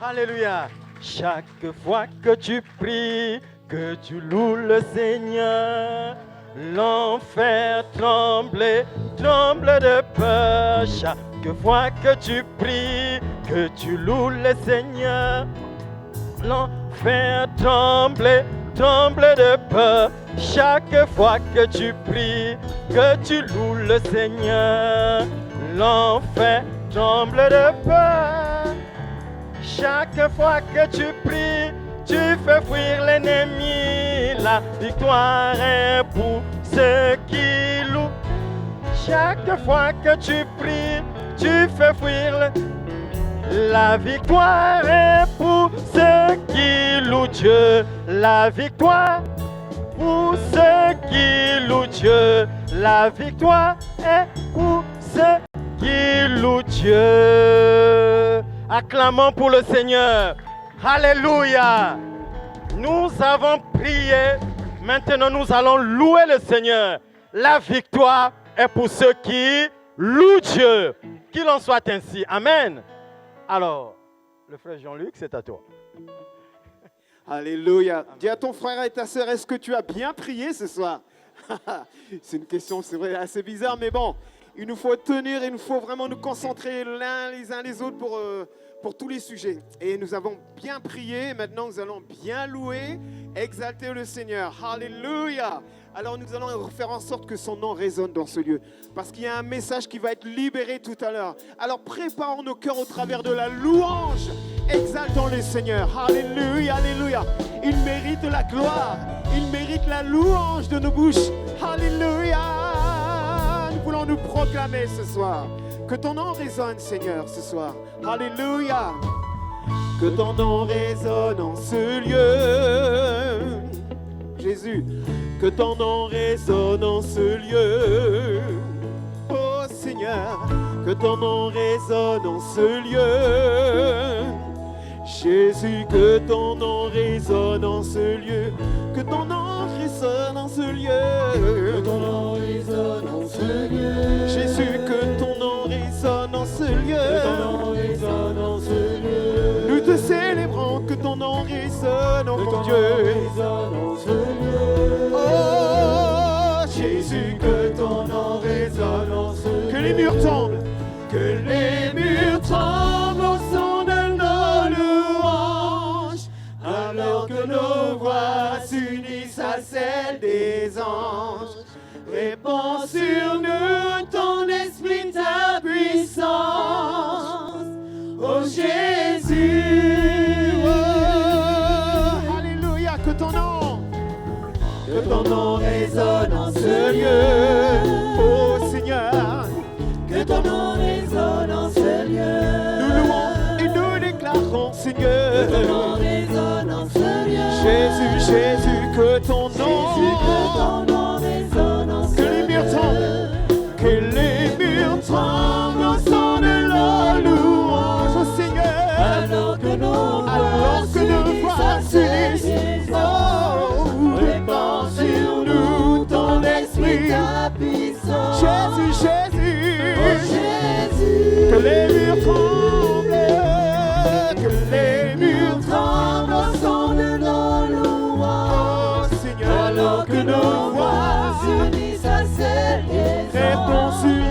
Alléluia. Chaque fois que tu pries, que tu loues le Seigneur, l'enfer tremble de peur. Chaque fois que tu pries, que tu loues le Seigneur, l'enfer tremble de peur. Chaque fois que tu pries, que tu loues le Seigneur, l'enfer tremble de peur. Chaque fois que tu pries, tu fais fuir l'ennemi. La victoire est pour ceux qui louent. Chaque fois que tu pries, tu fais fuir la victoire est pour ceux qui louent Dieu. La victoire pour ceux qui louent Dieu. La victoire est pour ceux qui louent Dieu. Acclamons pour le Seigneur. Alléluia. Nous avons prié. Maintenant, nous allons louer le Seigneur. La victoire est pour ceux qui louent Dieu. Qu'il en soit ainsi. Amen. Alors, le frère Jean-Luc, c'est à toi. Alléluia. Dis à ton frère et ta sœur, est-ce que tu as bien prié ce soir? C'est une question, c'est vrai, assez bizarre, mais bon, il nous faut tenir, il nous faut vraiment nous concentrer les uns les autres pour tous les sujets. Et nous avons bien prié, maintenant nous allons bien louer, exalter le Seigneur. Alléluia. Alors nous allons faire en sorte que son nom résonne dans ce lieu. Parce qu'il y a un message qui va être libéré tout à l'heure. Alors préparons nos cœurs au travers de la louange. Exaltons le Seigneur. Alléluia, alléluia. Il mérite la gloire. Il mérite la louange de nos bouches. Alléluia. Nous voulons nous proclamer ce soir. Que ton nom résonne, Seigneur, ce soir. Alléluia. Que ton nom résonne en ce lieu. Jésus. Que ton nom résonne en ce lieu. Oh Seigneur, que ton nom résonne en ce lieu. Jésus, que ton nom résonne en ce lieu. Que ton nom résonne en ce lieu. Que ton nom résonne en ce lieu. Jésus, que ton nom résonne en ce lieu. Que ton nom résonne en ce lieu. Nous te célébrons, que ton nom résonne, oh mon Dieu. Résonne en ce lieu. Oh Jésus, que ton nom résonne en ce lieu. que les murs tombent. Que les murs tremblent au son de nos louanges, alors que nos voix s'unissent à celles des anges. Répands sur nous ton esprit, ta puissance, ô Jésus. Oh, alléluia, que ton nom résonne en ce lieu. Oh Seigneur, Que ton nom résonne en ce lieu. nous louons et nous déclarons, Seigneur. Que ton nom résonne en ce lieu. Jésus, Jésus, que ton nom, Jésus, que ton nom résonne en ce que les murs tombent, que les murs tremblent au son de la louange, oh Seigneur. alors que nos voix s'unissent, oh, répands sur nous ton esprit, ta puissance. Jésus, Oh Jésus, Jésus, que les murs tremblent, que les murs tremble au son de nos louanges, oh Seigneur, alors que nos voix s'unissent à celles des réponds anges. sur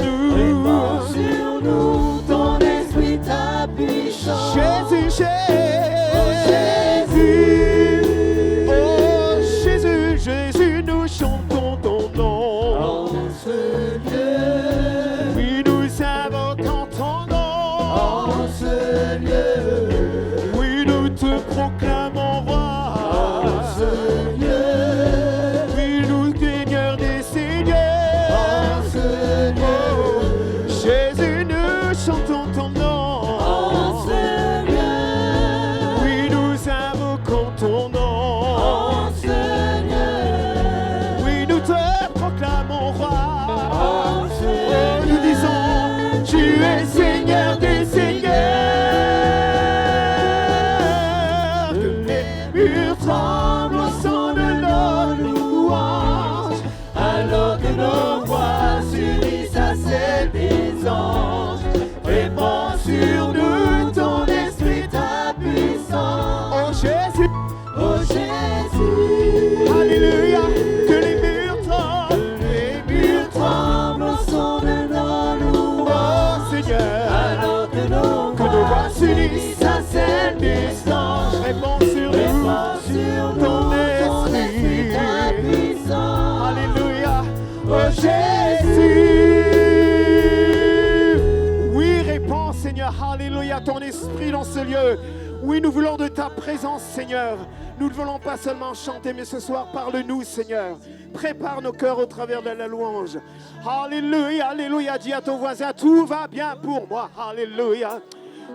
ton esprit dans ce lieu. Oui, nous voulons de ta présence, Seigneur. Nous ne voulons pas seulement chanter, mais ce soir, parle-nous, Seigneur. Prépare nos cœurs au travers de la louange. Alléluia, alléluia. Dis à ton voisin, tout va bien pour moi. Alléluia.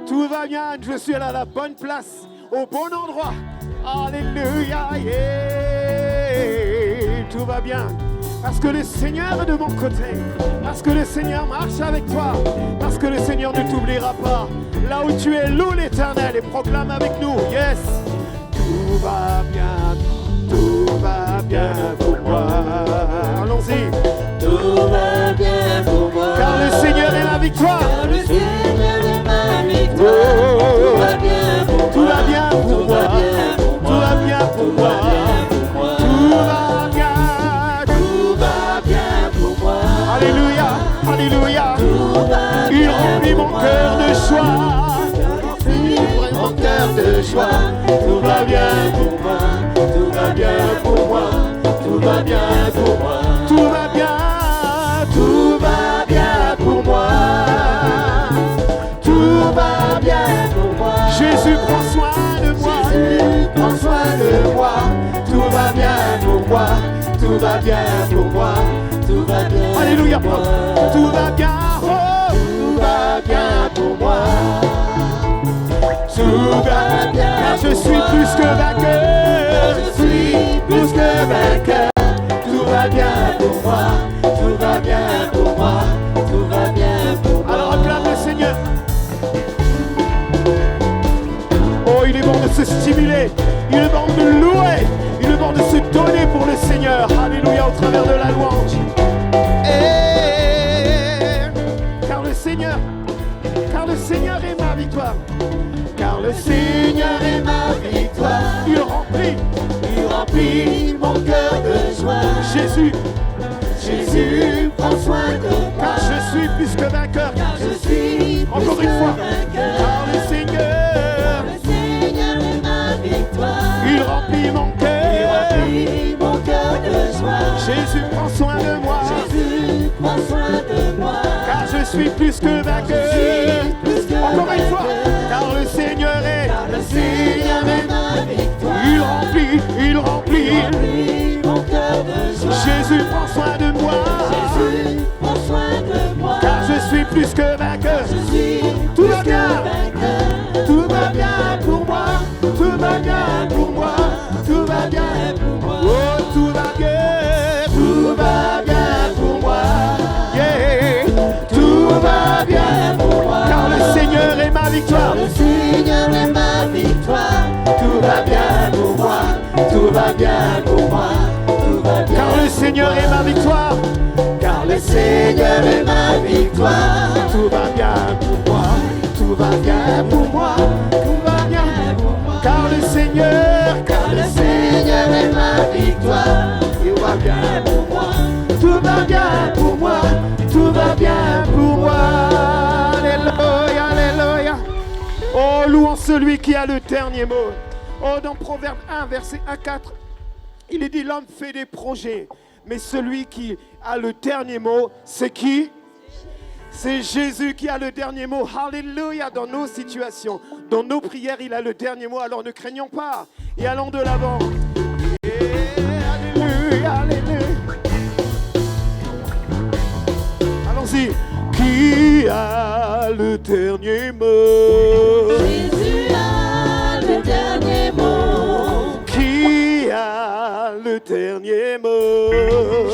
Tout va bien, je suis à la bonne place, au bon endroit. Alléluia, yeah. Tout va bien. Parce que le Seigneur est de mon côté. Parce que le Seigneur marche avec toi. Parce que le Seigneur ne t'oubliera pas. Là où tu es, loue l'Éternel et proclame avec nous. Yes. Tout va bien pour moi. Allons-y. Tout va bien pour moi. Car le Seigneur est la victoire. Car le Seigneur est ma victoire. Oh, Tout va bien pour moi. tout va bien pour moi. Tout va bien pour moi. Tout va bien. Tout va bien pour moi. Alléluia, alléluia. Tout va Il bien remplit pour mon moi. cœur de joie. Ouvre mon cœur de joie. Tout va bien pour moi. Tout va bien pour moi. Tout va bien pour moi. Tout va bien. Tout va bien pour moi. Tout va bien pour moi. Jésus prend soin de moi. Jésus prend soin de moi. Tout va bien pour moi. Tout va bien pour moi. Tout va bien. Alléluia. pour moi. Tout va bien. Oh. Tout va bien pour moi. Tout va bien. Car je suis plus que vainqueur. Je suis plus que vainqueur. Tout va bien pour moi. Tout va bien pour moi. Tout va bien pour moi. Alors acclame le Seigneur. Oh, il est bon de se stimuler. Il est bon de louer. Il est bon de se donner pour le Seigneur. Alléluia, au travers de la louange. Car le Seigneur est ma victoire. Car le Seigneur est ma victoire. Il remplit mon cœur de joie. Jésus. Jésus prend soin de moi. Car je suis plus que vainqueur. Car je suis Encore plus une fois. que vainqueur. Car le Seigneur, Le Seigneur est ma victoire. il remplit mon Il cœur. remplit mon cœur de joie. Jésus prend soin de moi. Jésus prend soin de moi. Car je suis plus que vainqueur. Plus que Encore une fois. vainqueur. Car le Seigneur est. Car le Seigneur est ma victoire. Il remplit. Il remplit mon cœur de joie. Jésus prend soin de moi. Jésus prend soin de moi. Car je suis plus que vainqueur. Je suis Tout plus va que bien. vainqueur. Tout va bien pour moi. Tout va bien pour moi. Tout va bien pour moi. Oh, tout va bien. Tout va bien pour moi. Yeah. Tout va bien pour moi. Car le Seigneur est ma victoire. Le Seigneur est ma victoire. Tout va bien pour moi. Tout va bien pour moi. Tout va bien. Car le Seigneur est ma victoire. Car le Seigneur est ma victoire. Tout va bien pour moi. Tout va bien pour moi. Tout va bien pour moi. Car le Seigneur est ma victoire. il va bien. Pour moi. Tout va bien pour moi. Tout va bien pour moi. Alléluia, alléluia. Oh, louons celui qui a le dernier mot. Oh, dans Proverbe 1, verset 1-4, il est dit, l'homme fait des projets, mais celui qui a le dernier mot, c'est qui? C'est Jésus qui a le dernier mot. Alléluia, dans nos situations, dans nos prières, il a le dernier mot. Alors ne craignons pas et allons de l'avant. Alléluia, alléluia. Allons-y. Qui a le dernier mot? Jésus a le dernier mot. Qui a le dernier mot?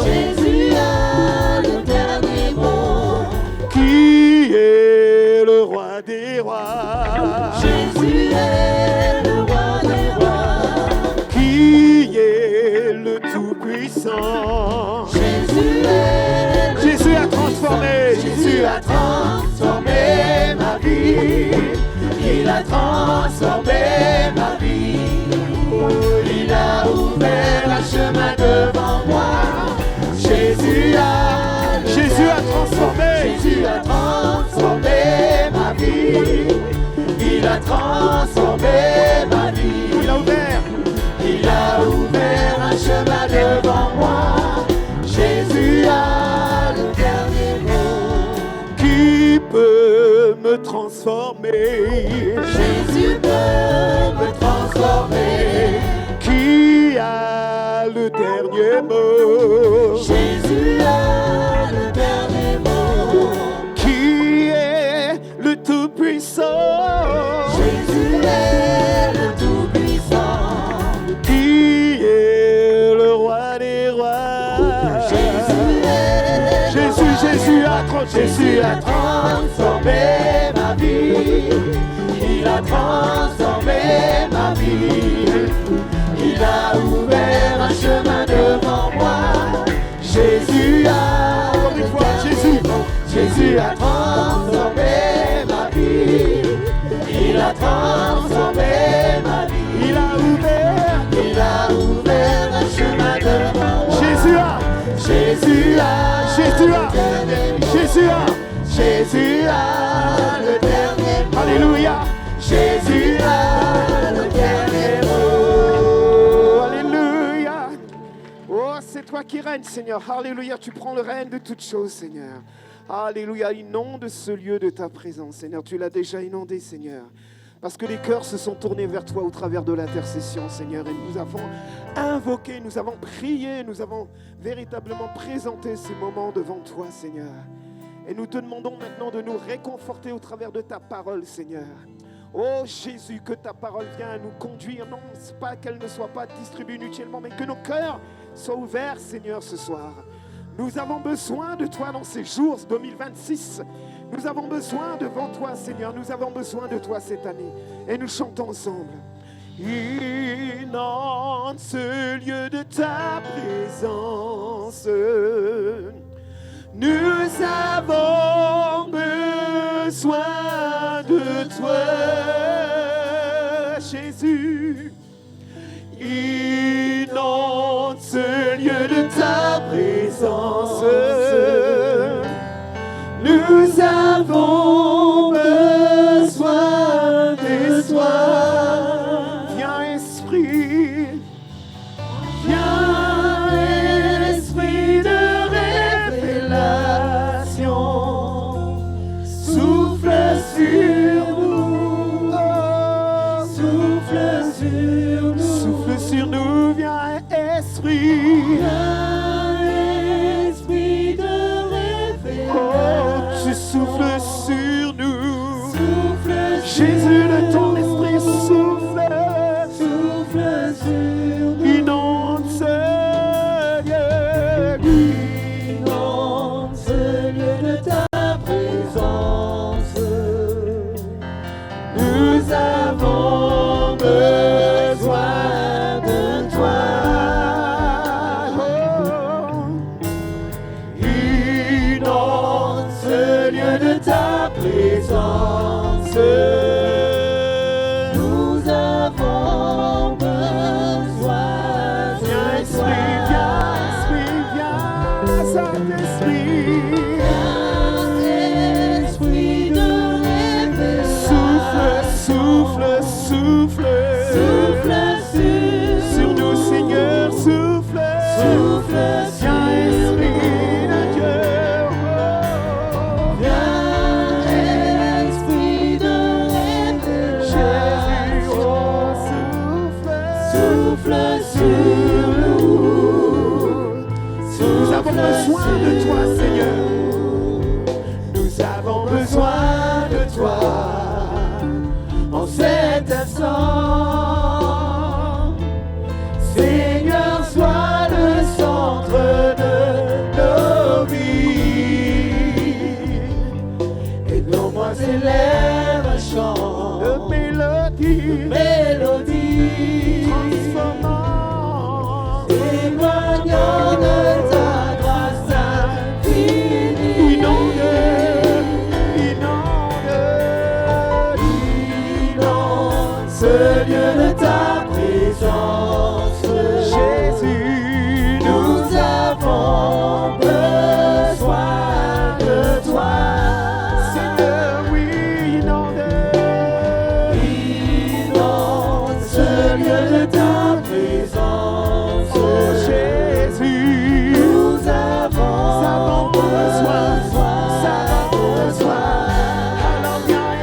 Jésus a le dernier mot. Qui est le roi des rois? Jésus est le roi des rois. Qui est le tout-puissant? Jésus a transformé. Jésus a transformé ma vie. Il a transformé ma vie. Il a ouvert un chemin devant moi. Jésus a transformé. Jésus a transformé ma vie. Il a transformé ma vie. Il a ouvert un chemin devant moi. Jésus a le dernier mot. Qui peut me me transformer. Jésus peut me transformer. Qui a le dernier mot? Jésus a le dernier mot. Qui est le Tout-Puissant? Jésus est le Tout-Puissant. Qui est le Roi des rois? Jésus a transformé ma vie. Il a transformé ma vie. Il a ouvert un chemin devant moi. Jésus a, encore une fois, Jésus a transformé ma vie. Il a transformé ma vie. il a ouvert un chemin devant moi. Jésus a le dernier mot. Alléluia. Jésus a le dernier mot. Alléluia. Oh, c'est toi qui règnes, Seigneur. Alléluia. Tu prends le règne de toutes choses, Seigneur. Alléluia. Inonde ce lieu de ta présence, Seigneur. Tu l'as déjà inondé, Seigneur. Parce que les cœurs se sont tournés vers toi au travers de l'intercession, Seigneur. Et nous avons invoqué, nous avons prié, nous avons véritablement présenté ces moments devant toi, Seigneur. Et nous te demandons maintenant de nous réconforter au travers de ta parole, Seigneur. Oh Jésus, que ta parole vienne nous conduire. Non, c'est pas qu'elle ne soit pas distribuée inutilement, mais que nos cœurs soient ouverts, Seigneur, ce soir. Nous avons besoin de toi dans ces jours 2026. Nous avons besoin devant toi, Seigneur. Nous avons besoin de toi cette année. Et nous chantons ensemble. Inonde ce lieu de ta présence. Nous avons besoin de toi, Jésus. Inonde ce lieu de ta présence. Nous avons besoin de toi. Viens, Esprit. Viens, Esprit de révélation. Souffle sur nous. Souffle sur nous. Souffle sur nous. Viens, Esprit. Souffle sur nous. Jésus, de ton esprit souffle. Souffle sur nous. Inonde ce lieu. Inonde ce lieu de ta présence. Nous avons besoin de toi. Inonde ce lieu de ta présence. Nous avons besoin de toi. Viens, Saint-Esprit. Esprit de révélation. Souffle sur nous, Seigneur. Souffle sur Esprit de Dieu. Nous avons besoin de toi, Seigneur. Nous avons besoin de toi en cet instant. Seigneur, sois le centre de nos vies. Et non, moi, s'élève un chant de mélodie, transformant, témoignant de ta grâce infinie. Inonde ce lieu de ta présence. Jésus, nous avons besoin de toi. Seigneur, oui, inonde ce lieu de ta présence. Oh Jésus, nous avons besoin. Alors viens,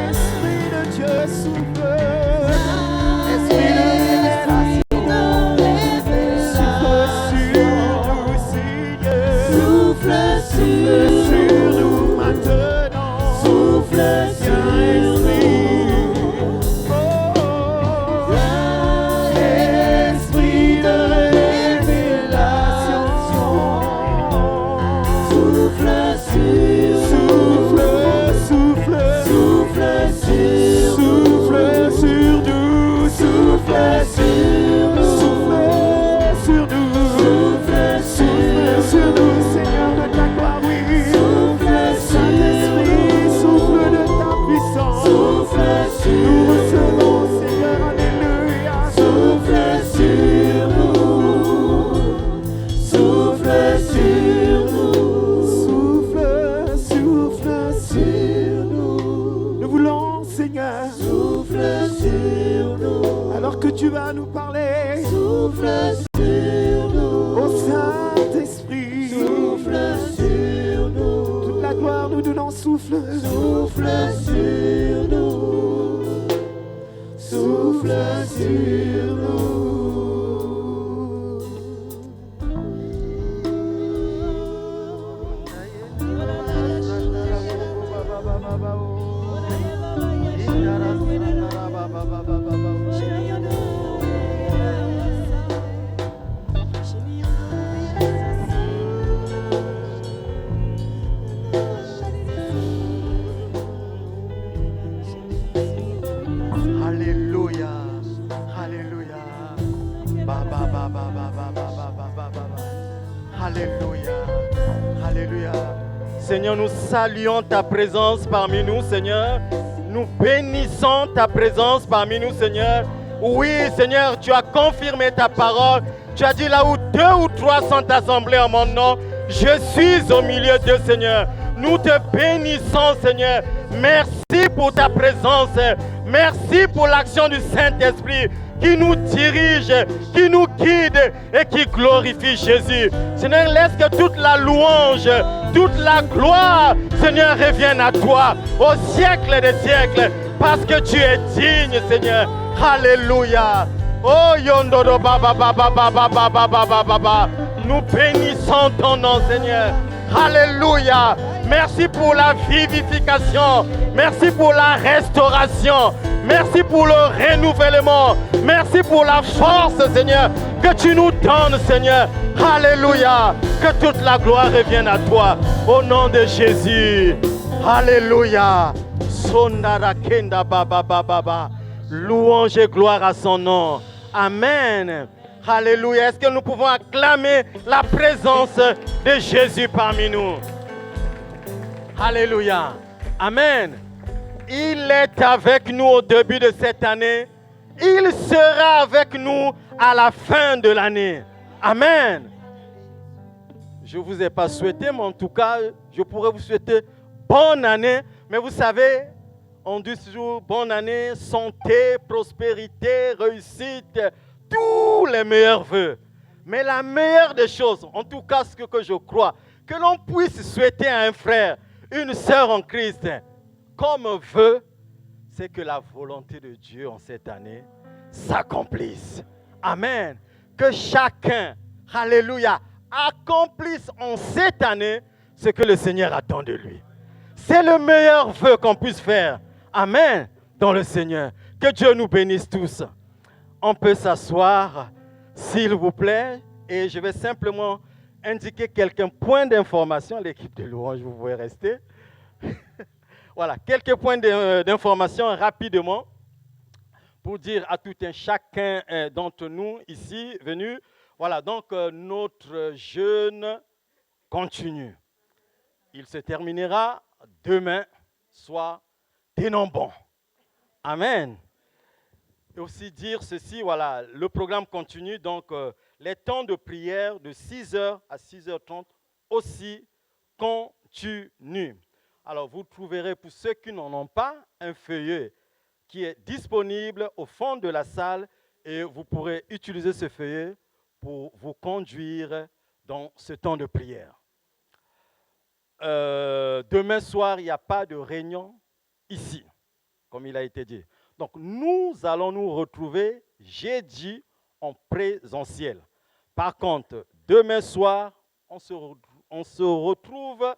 sur nous. Alors que tu vas nous parler. Souffle sur nous. Ô Saint-Esprit. Souffle sur nous. Toute la gloire nous donnons souffle. Souffle sur nous. Souffle sur nous. Alléluia, alléluia, ba ba ba ba ba ba ba ba ba ba ba. Alléluia, alléluia. Seigneur, nous saluons ta présence parmi nous, Seigneur. Nous bénissons ta présence parmi nous, Seigneur. Oui, Seigneur, tu as confirmé ta parole. Tu as dit là où 2 ou 3 sont assemblés en mon nom, je suis au milieu d'eux, Seigneur. Nous te bénissons, Seigneur. Merci pour ta présence. Merci pour l'action du Saint-Esprit qui nous dirige, qui nous guide et qui glorifie Jésus. Seigneur, laisse que toute la louange, toute la gloire, Seigneur, revienne à toi au siècle des siècles, parce que tu es digne, Seigneur. Alléluia. Oh, yondoro ba ba ba ba ba ba ba ba ba ba ba ba. Nous bénissons ton nom, Seigneur. Alléluia. Merci pour la vivification. Merci pour la restauration. Merci pour le renouvellement. Merci pour la force, Seigneur, que tu nous donnes, Seigneur. Alléluia. Que toute la gloire revienne à toi. Au nom de Jésus. Alléluia. Sondara kenda ba ba ba ba ba. Louange et gloire à son nom. Amen. Alléluia. Est-ce que nous pouvons acclamer la présence de Jésus parmi nous? Alléluia. Amen. Il est avec nous au début de cette année. Il sera avec nous à la fin de l'année. Amen. Je ne vous ai pas souhaité, mais en tout cas, je pourrais vous souhaiter bonne année. Mais vous savez, on dit toujours bonne année, santé, prospérité, réussite, tous les meilleurs vœux. Mais la meilleure des choses, en tout cas ce que je crois, que l'on puisse souhaiter à un frère, une sœur en Christ, comme vœu, c'est que la volonté de Dieu en cette année s'accomplisse. Amen. Que chacun, alléluia, accomplisse en cette année ce que le Seigneur attend de lui. C'est le meilleur vœu qu'on puisse faire. Amen. Dans le Seigneur. Que Dieu nous bénisse tous. On peut s'asseoir, s'il vous plaît, et je vais simplement indiquer quelques points d'information. L'équipe de louange, vous pouvez rester. Voilà, quelques points d'information rapidement pour dire à tout un chacun d'entre nous ici venus. Voilà, donc notre jeûne continue. Il se terminera demain, soit tenons bon. Amen. Et aussi dire ceci, voilà, le programme continue, donc les temps de prière de 6h à 6h30 aussi continuent. Alors vous trouverez pour ceux qui n'en ont pas un feuillet qui est disponible au fond de la salle et vous pourrez utiliser ce feuillet pour vous conduire dans ce temps de prière. Demain soir, il n'y a pas de réunion ici, comme il a été dit. Donc, nous allons nous retrouver jeudi en présentiel. Par contre, demain soir, on se retrouve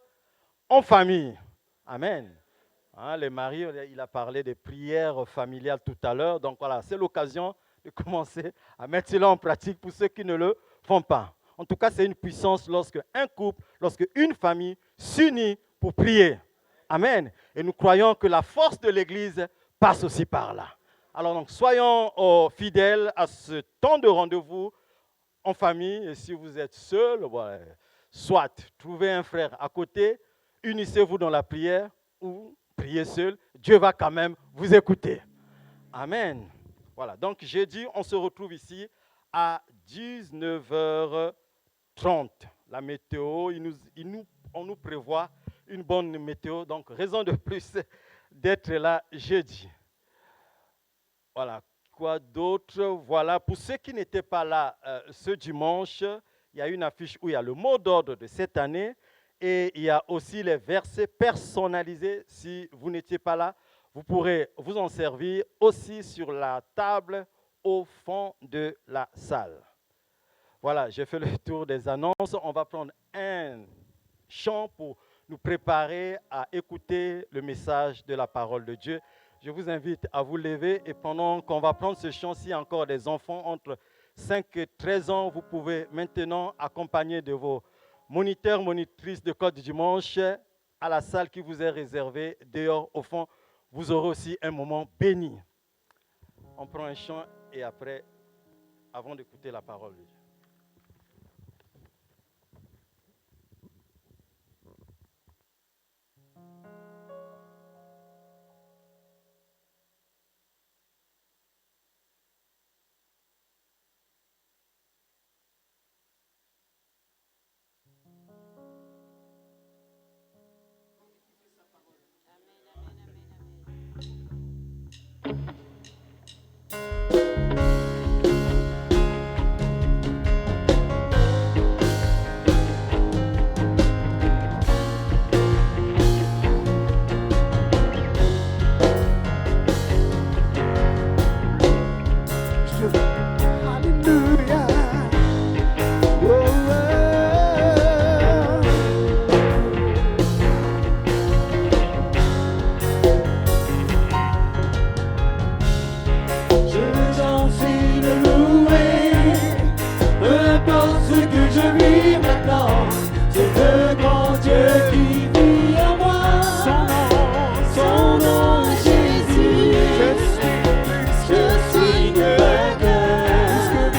en famille. Amen. Hein, les maris, il a parlé des prières familiales tout à l'heure. Donc, voilà, c'est l'occasion de commencer à mettre cela en pratique pour ceux qui ne le font pas. En tout cas, c'est une puissance lorsque un couple, lorsque une famille s'unit pour prier. Amen. Et nous croyons que la force de l'Église passe aussi par là. Alors donc, soyons fidèles à ce temps de rendez-vous en famille. Et si vous êtes seul, voilà, soit trouvez un frère à côté, unissez-vous dans la prière ou priez seul. Dieu va quand même vous écouter. Amen. Voilà, donc jeudi, on se retrouve ici à 19h30. La météo, on nous prévoit une bonne météo, donc raison de plus d'être là jeudi. Voilà. Quoi d'autre? Voilà. Pour ceux qui n'étaient pas là ce dimanche, il y a une affiche où il y a le mot d'ordre de cette année et il y a aussi les versets personnalisés. Si vous n'étiez pas là, vous pourrez vous en servir aussi sur la table au fond de la salle. Voilà, j'ai fait le tour des annonces. On va prendre un chant pour nous préparer à écouter le message de la parole de Dieu. Je vous invite à vous lever et pendant qu'on va prendre ce chant, s'il y a encore des enfants entre 5 et 13 ans, vous pouvez maintenant accompagner de vos moniteurs, monitrices de Code du Dimanche à la salle qui vous est réservée dehors au fond. Vous aurez aussi un moment béni. On prend un chant et après, avant d'écouter la parole de Dieu. Alléluia. Oh, oh. Je veux danser, le louer, peu importe ce que je vis maintenant. C'est le grand Dieu qui vit en moi. Son nom est Jésus. Je suis le vainqueur,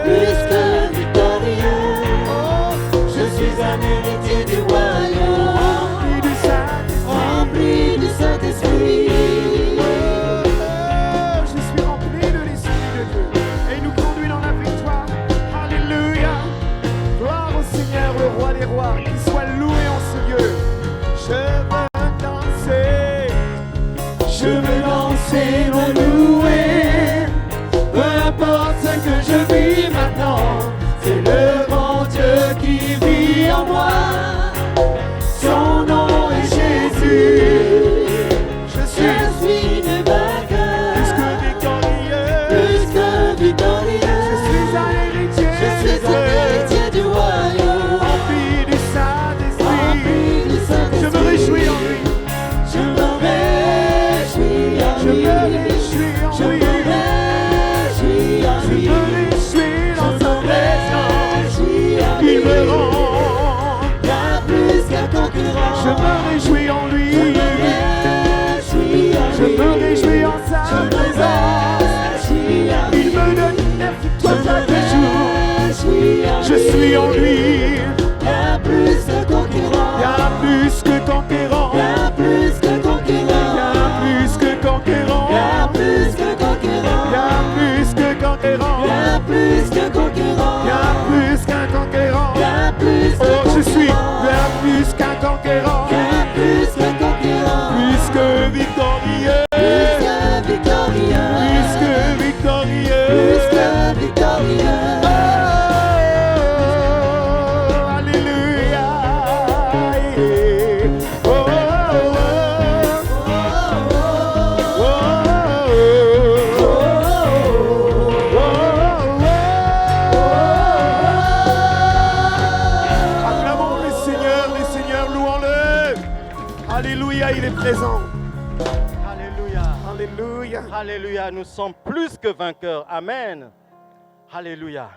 plus que victorieux. Je suis un héritier du royaume, rempli du Saint-Esprit. Je suis rempli de l'Esprit de Dieu et il nous conduit dans la victoire. Alléluia. Gloire au Seigneur, le roi des rois, qu'il soit loué en ce lieu. Je veux danser, le louer, peu importe ce que je vis maintenant, c'est le grand Dieu qui vit en moi. Son nom est Jésus. Je suis le vainqueur, plus que victorieux. Je suis un héritier du royaume, rempli du Saint-Esprit. Je me réjouis en lui. Je me réjouis en lui. Je me réjouis dans son présence. Il me rend bien plus qu'un concurrent. Je me réjouis en lui. Je me réjouis en sa présence. Il me donne une victoire chaque jour. Je suis en lui. Bien plus que conquérant. Bien plus que conquérant. Bien plus que conquérant. Bien plus que conquérant. Bien plus que conquérant. Bien plus que conquérant. Bien plus que conquérant. Bien plus qu'un conquérant. Bien plus que conquérant. Oh, je suis bien plus qu'un conquérant. Bien plus que conquérant. Plus que victorieux. Plus que victorieux. Plus que victorieux. Plus que victorieux. Alléluia. Oh, oh, acclamons le Seigneur, louons-le. Alléluia, il est présent. Alléluia. Alléluia. Alléluia, nous sommes plus que vainqueurs. Amen. Alléluia.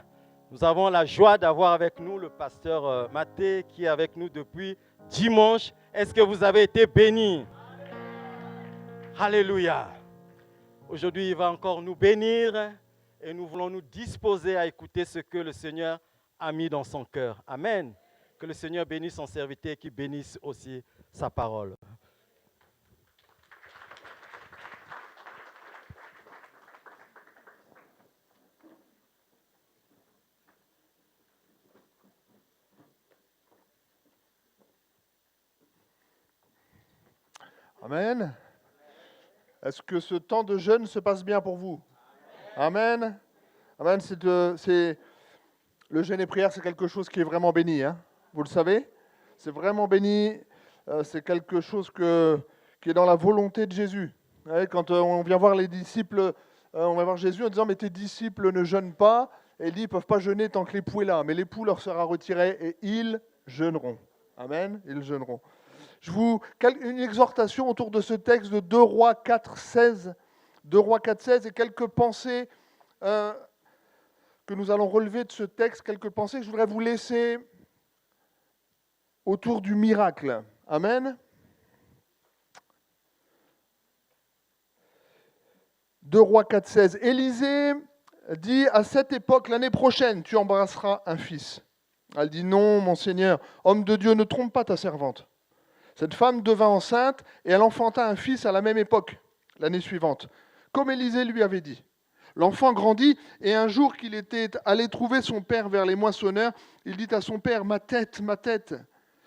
Nous avons la joie d'avoir avec nous le pasteur Mathé qui est avec nous depuis dimanche. Est-ce que vous avez été bénis? Alléluia. Aujourd'hui, il va encore nous bénir et nous voulons nous disposer à écouter ce que le Seigneur a mis dans son cœur. Amen. Que le Seigneur bénisse son serviteur et qu'il bénisse aussi sa parole. Amen. Est-ce que ce temps de jeûne se passe bien pour vous? Amen. Amen. Le jeûne et prière, c'est quelque chose qui est vraiment béni. Hein. Vous le savez? C'est vraiment béni. C'est quelque chose qui est dans la volonté de Jésus. Vous savez, quand on vient voir les disciples, on va voir Jésus en disant « Mais tes disciples ne jeûnent pas. » Et il dit « Ils ne peuvent pas jeûner tant que l'époux est là. Mais l'époux leur sera retiré et ils jeûneront. » Amen. Ils jeûneront. Une exhortation autour de ce texte de 2 Rois 4, 16. 2 Rois 4, 16 et quelques pensées que nous allons relever de ce texte, quelques pensées que je voudrais vous laisser autour du miracle. Amen. 2 Rois 4, 16. Élisée dit à cette époque, l'année prochaine, tu embrasseras un fils. Elle dit non, mon Seigneur, homme de Dieu, ne trompe pas ta servante. Cette femme devint enceinte et elle enfanta un fils à la même époque, l'année suivante, comme Élisée lui avait dit. L'enfant grandit et un jour qu'il était allé trouver son père vers les moissonneurs, il dit à son père, ma tête, ma tête.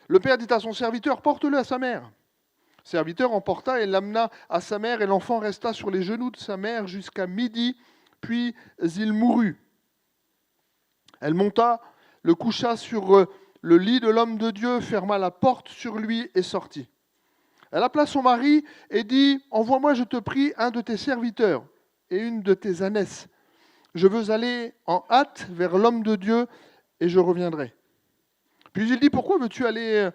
Le père dit à son serviteur, porte-le à sa mère. Le serviteur emporta et l'amena à sa mère et l'enfant resta sur les genoux de sa mère jusqu'à midi, puis il mourut. Elle monta, le coucha sur le lit de l'homme de Dieu, ferma la porte sur lui et sortit. Elle appela son mari et dit, envoie-moi, je te prie, un de tes serviteurs et une de tes ânesses. Je veux aller en hâte vers l'homme de Dieu et je reviendrai. Puis il dit, pourquoi veux-tu aller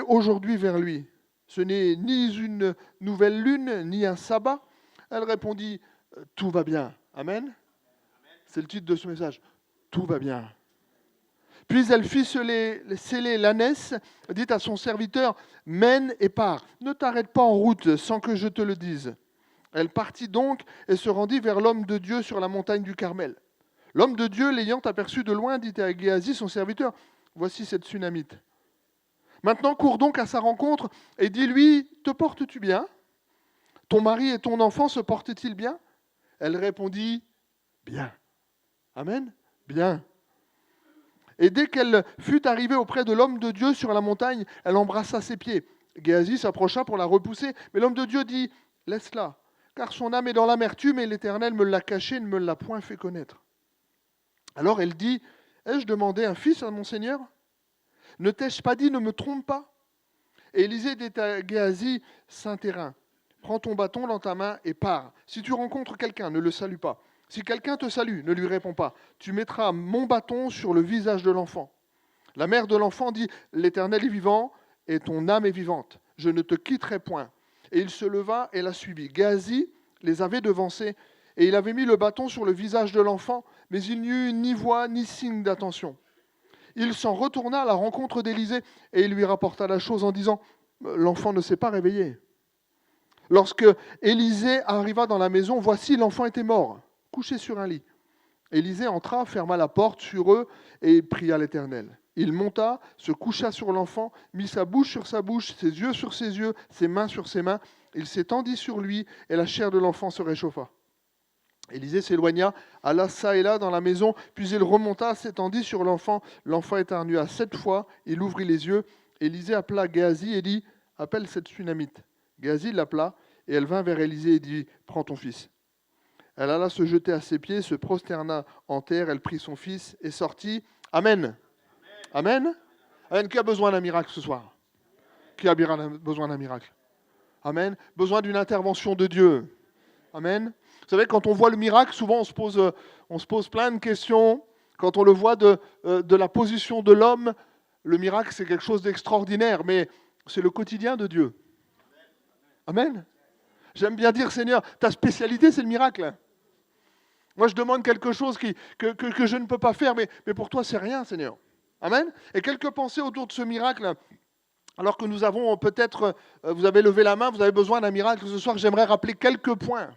aujourd'hui vers lui? Ce n'est ni une nouvelle lune, ni un sabbat. Elle répondit, tout va bien. Amen. C'est le titre de ce message. Tout va bien. Puis elle fit sceller l'ânesse, dit à son serviteur, mène et pars. Ne t'arrête pas en route sans que je te le dise. Elle partit donc et se rendit vers l'homme de Dieu sur la montagne du Carmel. L'homme de Dieu, l'ayant aperçu de loin, dit à Géasi, son serviteur, voici cette Sunamite. Maintenant, cours donc à sa rencontre et dis-lui, te portes-tu bien? Ton mari et ton enfant se portent-ils bien? Elle répondit, bien. Amen, bien. Et dès qu'elle fut arrivée auprès de l'homme de Dieu sur la montagne, elle embrassa ses pieds. Géasi s'approcha pour la repousser, mais l'homme de Dieu dit, laisse-la, car son âme est dans l'amertume et l'Éternel me l'a cachée et ne me l'a point fait connaître. Alors elle dit, ai-je demandé un fils à mon Seigneur? Ne t'ai-je pas dit, ne me trompe pas? Et Élisée dit à Géasi, Saint-Terrain, prends ton bâton dans ta main et pars. Si tu rencontres quelqu'un, ne le salue pas. Si quelqu'un te salue, ne lui réponds pas. Tu mettras mon bâton sur le visage de l'enfant. La mère de l'enfant dit, l'Éternel est vivant et ton âme est vivante. Je ne te quitterai point. Et il se leva et la suivit. Géasi les avait devancés et il avait mis le bâton sur le visage de l'enfant, mais il n'y eut ni voix ni signe d'attention. Il s'en retourna à la rencontre d'Élisée et il lui rapporta la chose en disant, l'enfant ne s'est pas réveillé. Lorsque Élisée arriva dans la maison, voici l'enfant était mort, couché sur un lit. Élisée entra, ferma la porte sur eux et pria l'Éternel. Il monta, se coucha sur l'enfant, mit sa bouche sur sa bouche, ses yeux sur ses yeux, ses mains sur ses mains. Il s'étendit sur lui et la chair de l'enfant se réchauffa. Élisée s'éloigna, alla çà et là dans la maison, puis il remonta, s'étendit sur l'enfant. L'enfant éternua 7 fois, il ouvrit les yeux. Élisée appela Géasi et dit, appelle cette Sunamite. Géasi l'appela et elle vint vers Élisée et dit, prends ton fils. Elle alla se jeter à ses pieds, se prosterna en terre, elle prit son fils et sortit. Amen. Amen. Amen. Qui a besoin d'un miracle ce soir? Qui a besoin d'un miracle? Amen. Besoin d'une intervention de Dieu. Amen. Vous savez, quand on voit le miracle, souvent on se pose plein de questions. Quand on le voit de la position de l'homme, le miracle c'est quelque chose d'extraordinaire, mais c'est le quotidien de Dieu. Amen. J'aime bien dire, Seigneur, ta spécialité c'est le miracle. Moi je demande quelque chose que je ne peux pas faire, mais pour toi c'est rien, Seigneur. Amen. Et quelques pensées autour de ce miracle. Alors que nous avons peut-être, vous avez levé la main, vous avez besoin d'un miracle ce soir, j'aimerais rappeler quelques points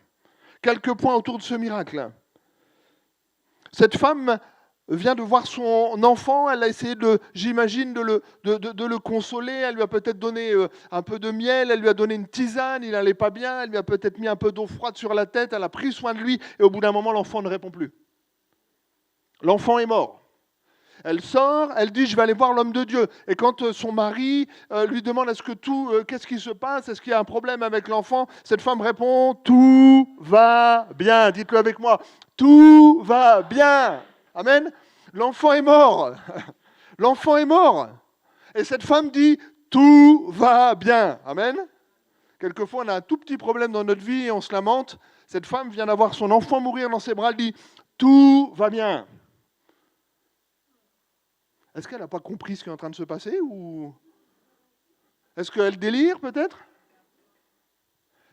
autour de ce miracle. Cette femme vient de voir son enfant, elle a essayé j'imagine, de le consoler, elle lui a peut-être donné un peu de miel, elle lui a donné une tisane, il n'allait pas bien, elle lui a peut-être mis un peu d'eau froide sur la tête, elle a pris soin de lui, et au bout d'un moment, l'enfant ne répond plus. L'enfant est mort. Elle sort, elle dit, je vais aller voir l'homme de Dieu. Et quand son mari lui demande, qu'est-ce qui se passe? Est-ce qu'il y a un problème avec l'enfant? Cette femme répond, tout va bien. Dites-le avec moi, tout va bien. Amen. L'enfant est mort. L'enfant est mort. Et cette femme dit, tout va bien. Amen. Quelquefois, on a un tout petit problème dans notre vie et on se lamente. Cette femme vient d'avoir son enfant mourir dans ses bras. Elle dit, tout va bien. Est-ce qu'elle n'a pas compris ce qui est en train de se passer ou est-ce qu'elle délire peut-être?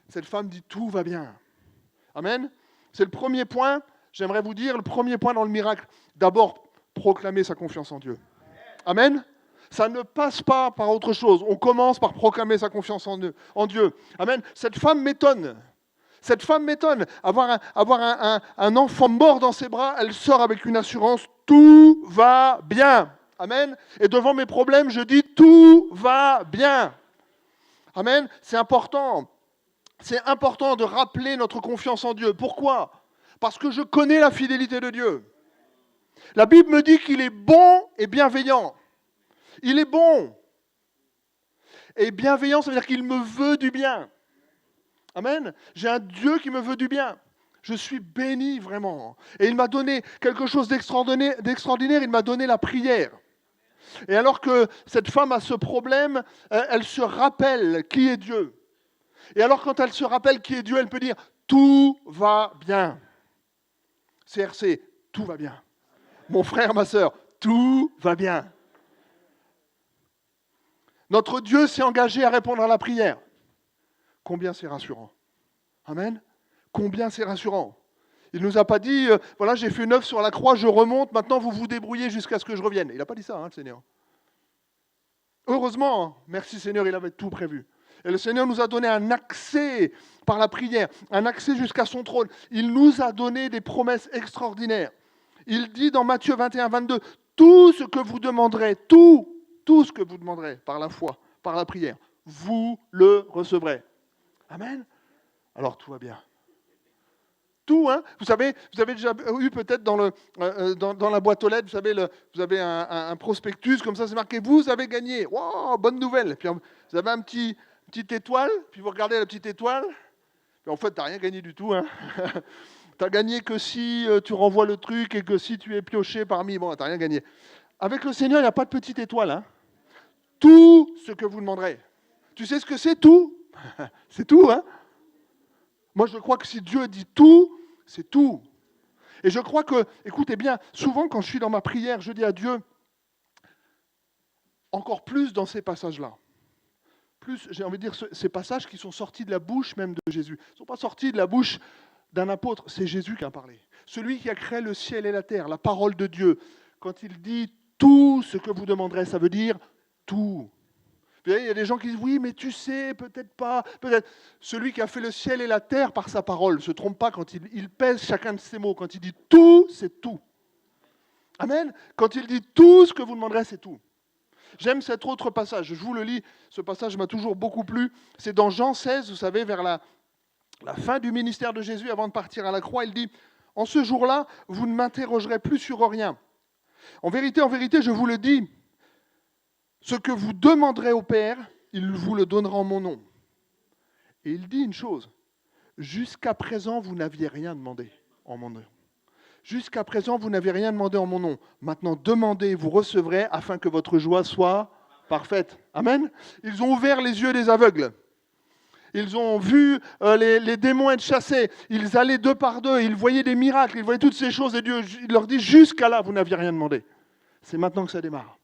Cette femme dit, tout va bien. Amen. C'est le premier point. J'aimerais vous dire, le premier point dans le miracle. D'abord, proclamer sa confiance en Dieu. Amen. Ça ne passe pas par autre chose. On commence par proclamer sa confiance en Dieu. Amen. Cette femme m'étonne. Cette femme m'étonne. Avoir un enfant mort dans ses bras, elle sort avec une assurance. Tout va bien. Amen. Et devant mes problèmes, je dis tout va bien. Amen. C'est important. C'est important de rappeler notre confiance en Dieu. Pourquoi? Parce que je connais la fidélité de Dieu. La Bible me dit qu'il est bon et bienveillant. Il est bon. Et bienveillant, ça veut dire qu'il me veut du bien. Amen. J'ai un Dieu qui me veut du bien. Je suis béni vraiment. Et il m'a donné quelque chose d'extraordinaire. Il m'a donné la prière. Et alors que cette femme a ce problème, elle se rappelle qui est Dieu. Et alors quand elle se rappelle qui est Dieu, elle peut dire « Tout va bien ». CRC, tout va bien. Mon frère, ma sœur, tout va bien. Notre Dieu s'est engagé à répondre à la prière. Combien c'est rassurant. Amen. Combien c'est rassurant. Il ne nous a pas dit, voilà, j'ai fait une œuvre sur la croix, je remonte, maintenant vous vous débrouillez jusqu'à ce que je revienne. Il n'a pas dit ça, le Seigneur. Heureusement, merci Seigneur, il avait tout prévu. Et le Seigneur nous a donné un accès par la prière, un accès jusqu'à son trône. Il nous a donné des promesses extraordinaires. Il dit dans Matthieu 21, 22, tout ce que vous demanderez, tout ce que vous demanderez par la foi, par la prière, vous le recevrez. Amen. Alors tout va bien. Tout, hein. Vous avez déjà eu peut-être dans la boîte aux lettres, vous avez un prospectus, comme ça c'est marqué, vous avez gagné. Wow, bonne nouvelle. Puis vous avez une petite étoile, puis vous regardez la petite étoile, puis en fait, tu n'as rien gagné du tout. Hein. Tu n'as gagné que si tu renvoies le truc et que si tu es pioché parmi, bon, tu n'as rien gagné. Avec le Seigneur, il n'y a pas de petite étoile. Hein. Tout ce que vous demanderez. Tu sais ce que c'est tout? C'est tout, hein. Moi, je crois que si Dieu dit tout, c'est tout. Et je crois que, écoutez bien, souvent quand je suis dans ma prière, je dis à Dieu, encore plus dans ces passages-là. Plus, j'ai envie de dire, ces passages qui sont sortis de la bouche même de Jésus. Ils ne sont pas sortis de la bouche d'un apôtre, c'est Jésus qui a parlé. Celui qui a créé le ciel et la terre, la parole de Dieu. Quand il dit tout ce que vous demanderez, ça veut dire tout. Il y a des gens qui disent, oui, mais tu sais, peut-être pas, peut-être. Celui qui a fait le ciel et la terre par sa parole ne se trompe pas quand il pèse chacun de ses mots. Quand il dit tout, c'est tout. Amen. Quand il dit tout ce que vous demanderez, c'est tout. J'aime cet autre passage, je vous le lis, ce passage m'a toujours beaucoup plu. C'est dans Jean 16, vous savez, vers la fin du ministère de Jésus, avant de partir à la croix, il dit, en ce jour-là, vous ne m'interrogerez plus sur rien. En vérité, je vous le dis, ce que vous demanderez au Père, il vous le donnera en mon nom. Et il dit une chose, jusqu'à présent, vous n'aviez rien demandé en mon nom. Jusqu'à présent, vous n'avez rien demandé en mon nom. Maintenant, demandez, vous recevrez, afin que votre joie soit parfaite. Amen. Ils ont ouvert les yeux des aveugles. Ils ont vu les démons être chassés. Ils allaient deux par deux. Ils voyaient des miracles. Ils voyaient toutes ces choses. Et Dieu il leur dit, jusqu'à là, vous n'aviez rien demandé. C'est maintenant que ça démarre.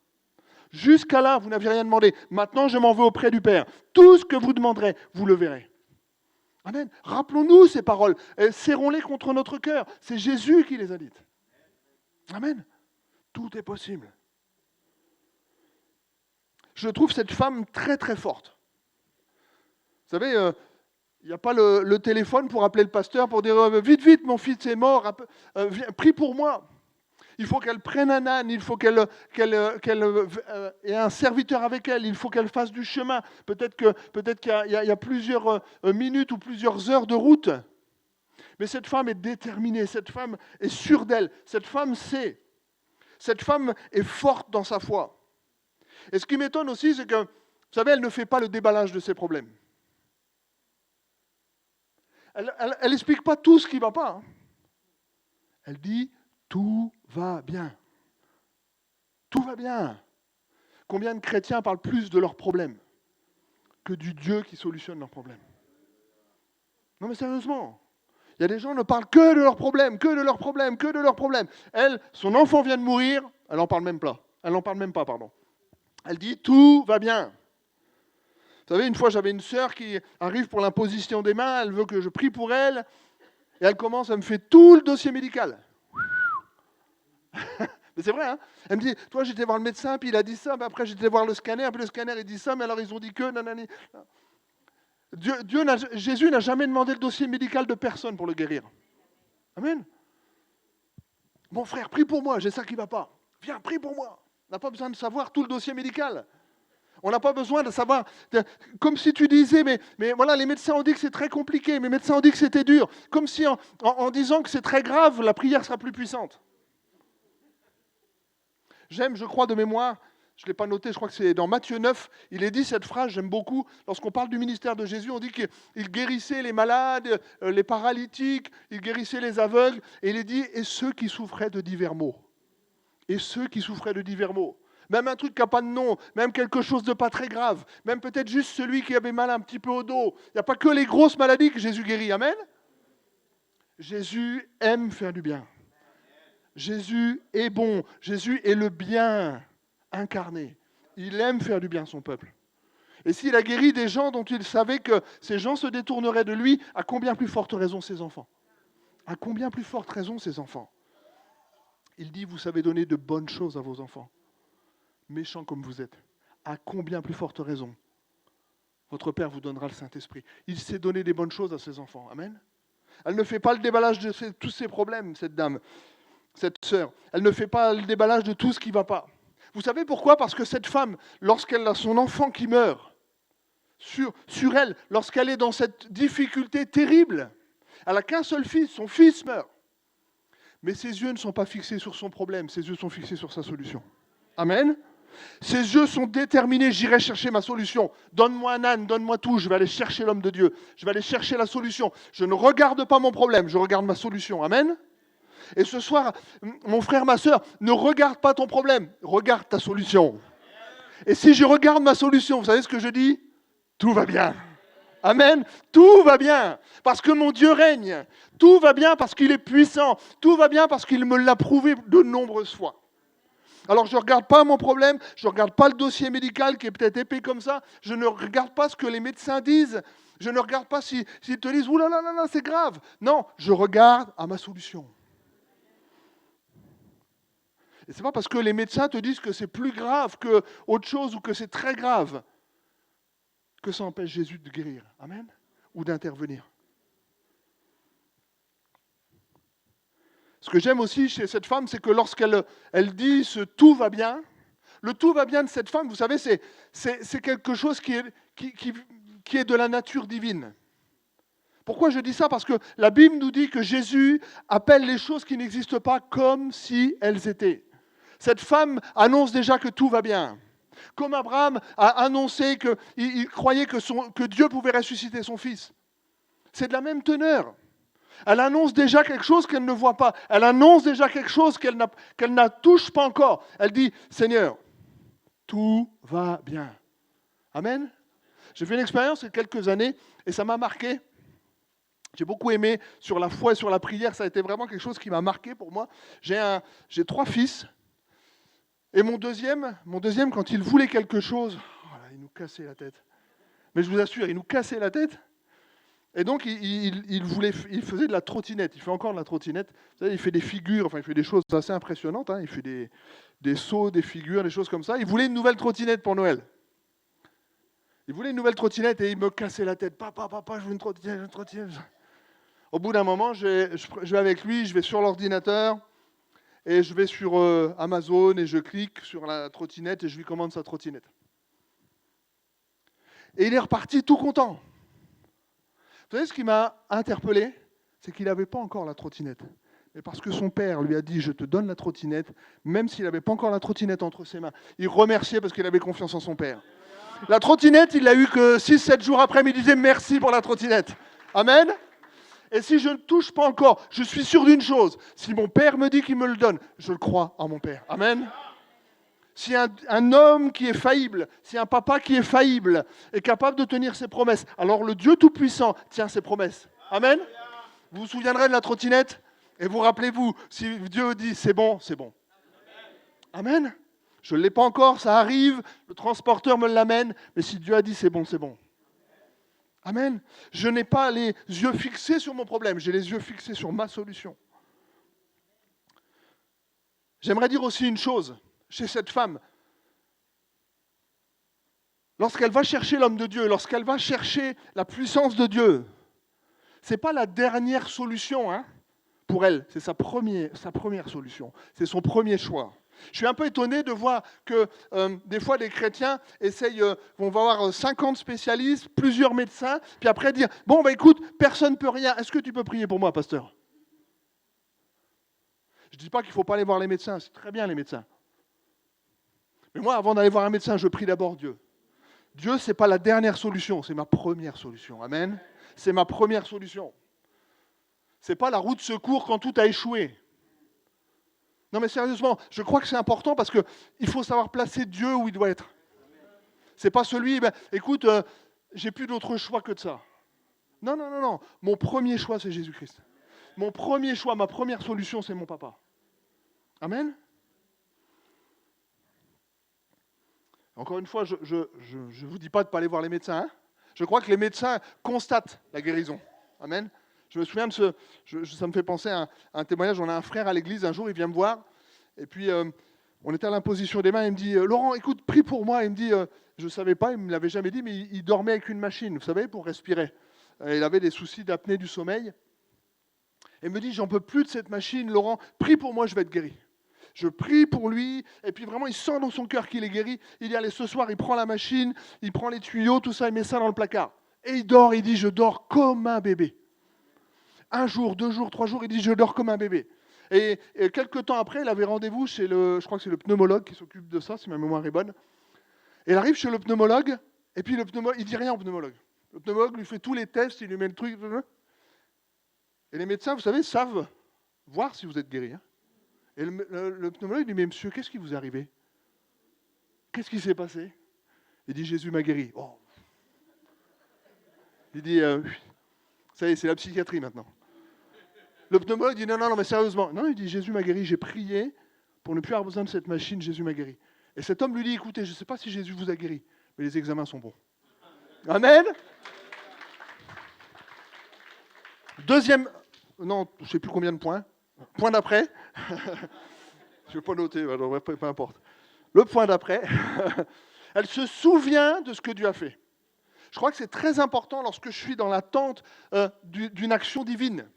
Jusqu'à là, vous n'aviez rien demandé. Maintenant, je m'en vais auprès du Père. Tout ce que vous demanderez, vous le verrez. Amen. Rappelons-nous ces paroles. Serrons-les contre notre cœur. C'est Jésus qui les a dites. Amen. Tout est possible. Je trouve cette femme très très forte. Vous savez, il n'y a pas le téléphone pour appeler le pasteur pour dire « Vite, vite, mon fils est mort, prie pour moi ». Il faut qu'elle prenne un âne, il faut qu'elle ait un serviteur avec elle, il faut qu'elle fasse du chemin. Peut-être qu'il y a plusieurs minutes ou plusieurs heures de route. Mais cette femme est déterminée, cette femme est sûre d'elle, cette femme sait. cette femme est forte dans sa foi. Et ce qui m'étonne aussi, c'est que, vous savez, elle ne fait pas le déballage de ses problèmes. Elle n'explique pas tout ce qui ne va pas. Hein. Elle dit, tout va bien. Tout va bien. Combien de chrétiens parlent plus de leurs problèmes que du Dieu qui solutionne leurs problèmes? Non mais sérieusement, il y a des gens qui ne parlent que de leurs problèmes, que de leurs problèmes, que de leurs problèmes. Elle, son enfant vient de mourir, elle n'en parle même pas. Elle n'en parle même pas, pardon. Elle dit, tout va bien. Vous savez, une fois, j'avais une sœur qui arrive pour l'imposition des mains, elle veut que je prie pour elle, et elle commence à me faire tout le dossier médical. Mais c'est vrai, hein? Elle me dit, toi j'étais voir le médecin, puis il a dit ça, puis après j'étais voir le scanner, puis le scanner il dit ça, mais alors ils ont dit que... Nanani. Jésus n'a jamais demandé le dossier médical de personne pour le guérir. Amen. Mon frère, prie pour moi, j'ai ça qui ne va pas. Viens, prie pour moi. On n'a pas besoin de savoir tout le dossier médical. On n'a pas besoin de savoir, comme si tu disais, mais voilà, les médecins ont dit que c'est très compliqué, les médecins ont dit que c'était dur. Comme si en disant que c'est très grave, la prière sera plus puissante. J'aime, je crois, de mémoire, je ne l'ai pas noté, je crois que c'est dans Matthieu 9, il est dit cette phrase, j'aime beaucoup, lorsqu'on parle du ministère de Jésus, on dit qu'il guérissait les malades, les paralytiques, il guérissait les aveugles, et il est dit, et ceux qui souffraient de divers maux. Et ceux qui souffraient de divers maux. Même un truc qui n'a pas de nom, même quelque chose de pas très grave, même peut-être juste celui qui avait mal un petit peu au dos. Il n'y a pas que les grosses maladies que Jésus guérit, amen. Jésus aime faire du bien. Jésus est bon, Jésus est le bien incarné. Il aime faire du bien à son peuple. Et s'il a guéri des gens dont il savait que ces gens se détourneraient de lui, à combien plus forte raison ses enfants? À combien plus forte raison ses enfants? Il dit, vous savez donner de bonnes choses à vos enfants, méchants comme vous êtes. À combien plus forte raison votre Père vous donnera le Saint-Esprit? Il sait donner des bonnes choses à ses enfants. Amen. Elle ne fait pas le déballage de tous ses problèmes, cette dame. Cette sœur, elle ne fait pas le déballage de tout ce qui ne va pas. Vous savez pourquoi? Parce que cette femme, lorsqu'elle a son enfant qui meurt, sur elle, lorsqu'elle est dans cette difficulté terrible, elle n'a qu'un seul fils, son fils meurt. Mais ses yeux ne sont pas fixés sur son problème, ses yeux sont fixés sur sa solution. Amen. Ses yeux sont déterminés, j'irai chercher ma solution. Donne-moi un âne, donne-moi tout, je vais aller chercher l'homme de Dieu. Je vais aller chercher la solution. Je ne regarde pas mon problème, je regarde ma solution. Amen. Et ce soir, mon frère, ma soeur, ne regarde pas ton problème, regarde ta solution. Et si je regarde ma solution, vous savez ce que je dis? Tout va bien. Amen. Tout va bien. Parce que mon Dieu règne. Tout va bien parce qu'il est puissant. Tout va bien parce qu'il me l'a prouvé de nombreuses fois. Alors je ne regarde pas mon problème, je ne regarde pas le dossier médical qui est peut-être épais comme ça, je ne regarde pas ce que les médecins disent, je ne regarde pas s'ils te disent « Ouh là là là, c'est grave ». Non, je regarde à ma solution. Et ce n'est pas parce que les médecins te disent que c'est plus grave qu'autre chose ou que c'est très grave que ça empêche Jésus de guérir. Amen. Ou d'intervenir. Ce que j'aime aussi chez cette femme, c'est que lorsqu'elle dit ce « tout va bien », le « tout va bien » de cette femme, vous savez, c'est quelque chose qui est de la nature divine. Pourquoi je dis ça? Parce que la Bible nous dit que Jésus appelle les choses qui n'existent pas comme si elles étaient. Cette femme annonce déjà que tout va bien. Comme Abraham a annoncé qu'il croyait que Dieu pouvait ressusciter son fils. C'est de la même teneur. Elle annonce déjà quelque chose qu'elle ne voit pas. Elle annonce déjà quelque chose qu'elle ne touche pas encore. Elle dit, Seigneur, tout va bien. Amen. J'ai fait une expérience il y a quelques années et ça m'a marqué. J'ai beaucoup aimé sur la foi et sur la prière. Ça a été vraiment quelque chose qui m'a marqué pour moi. J'ai 3 fils. Et mon deuxième, quand il voulait quelque chose, oh là, il nous cassait la tête. Mais je vous assure, il nous cassait la tête. Et donc, il faisait de la trottinette. Il fait encore de la trottinette. Vous savez, il fait des figures, enfin, il fait des choses assez impressionnantes. Hein. Il fait des sauts, des figures, des choses comme ça. Il voulait une nouvelle trottinette pour Noël. Il voulait une nouvelle trottinette et il me cassait la tête. Papa, je veux une trottinette. Au bout d'un moment, je vais avec lui, je vais sur l'ordinateur. Et je vais sur Amazon et je clique sur la trottinette et je lui commande sa trottinette. Et il est reparti tout content. Vous savez ce qui m'a interpellé? C'est qu'il n'avait pas encore la trottinette. mais parce que son père lui a dit « je te donne la trottinette », même s'il n'avait pas encore la trottinette entre ses mains, il remerciait parce qu'il avait confiance en son père. La trottinette, il l'a eu que 6-7 jours après, mais il disait « merci pour la trottinette ». Amen. Et si je ne touche pas encore, je suis sûr d'une chose, si mon père me dit qu'il me le donne, je le crois en mon père. Amen. Si un homme qui est faillible, si un papa qui est faillible est capable de tenir ses promesses, alors le Dieu Tout-Puissant tient ses promesses. Amen. Vous vous souviendrez de la trottinette? Et vous rappelez-vous, si Dieu dit c'est bon, c'est bon. Amen. Je ne l'ai pas encore, ça arrive, le transporteur me l'amène, mais si Dieu a dit c'est bon, c'est bon. Amen. Je n'ai pas les yeux fixés sur mon problème, j'ai les yeux fixés sur ma solution. J'aimerais dire aussi une chose chez cette femme. Lorsqu'elle va chercher l'homme de Dieu, lorsqu'elle va chercher la puissance de Dieu, ce n'est pas la dernière solution pour elle, c'est sa première solution, c'est son premier choix. Je suis un peu étonné de voir que des fois les chrétiens vont avoir 50 spécialistes, plusieurs médecins, puis après dire « Bon, écoute, personne ne peut rien, est-ce que tu peux prier pour moi, pasteur ?» Je ne dis pas qu'il ne faut pas aller voir les médecins, c'est très bien les médecins. Mais moi, avant d'aller voir un médecin, je prie d'abord Dieu. Dieu, ce n'est pas la dernière solution, c'est ma première solution. Amen. C'est ma première solution. Ce n'est pas la roue de secours quand tout a échoué. Non mais sérieusement, je crois que c'est important parce qu'il faut savoir placer Dieu où il doit être. Ce n'est pas celui, écoute, j'ai plus d'autre choix que de ça. Non, non, non, non. Mon premier choix, c'est Jésus-Christ. Mon premier choix, ma première solution, c'est mon papa. Amen. Encore une fois, je ne vous dis pas de ne pas aller voir les médecins. Je crois que les médecins constatent la guérison. Amen. Je me souviens de ça me fait penser à un témoignage. On a un frère à l'église, un jour, il vient me voir. Et puis, on était à l'imposition des mains. Il me dit, Laurent, écoute, prie pour moi. Il me dit, je ne savais pas, il ne me l'avait jamais dit, mais il dormait avec une machine, vous savez, pour respirer. Il avait des soucis d'apnée du sommeil. Et il me dit, j'en peux plus de cette machine, Laurent, prie pour moi, je vais être guéri. Je prie pour lui, et puis vraiment, il sent dans son cœur qu'il est guéri. Il dit, allez, ce soir, il prend la machine, il prend les tuyaux, tout ça, il met ça dans le placard. Et il dort, il dit, je dors comme un bébé. 1 jour, 2 jours, 3 jours, il dit, je dors comme un bébé. Et quelques temps après, il avait rendez-vous chez je crois que c'est le pneumologue qui s'occupe de ça, si ma mémoire est bonne. Et il arrive chez le pneumologue, et puis le pneumologue, il dit rien au pneumologue. Le pneumologue lui fait tous les tests, il lui met le truc. Et les médecins, vous savez, savent voir si vous êtes guéri. Et le pneumologue dit, mais monsieur, qu'est-ce qui vous est arrivé? Qu'est-ce qui s'est passé? Il dit, Jésus m'a guéri. Oh. Il dit, ça y est, c'est la psychiatrie maintenant. Le pneumologue dit, non, non, non, mais sérieusement. Non, il dit, Jésus m'a guéri, j'ai prié pour ne plus avoir besoin de cette machine, Jésus m'a guéri. Et cet homme lui dit, écoutez, je ne sais pas si Jésus vous a guéri, mais les examens sont bons. Amen. Deuxième, non, je ne sais plus combien de points. Point d'après. Je ne vais pas noter, alors, peu importe. Le point d'après, elle se souvient de ce que Dieu a fait. Je crois que c'est très important lorsque je suis dans l'attente d'une action divine.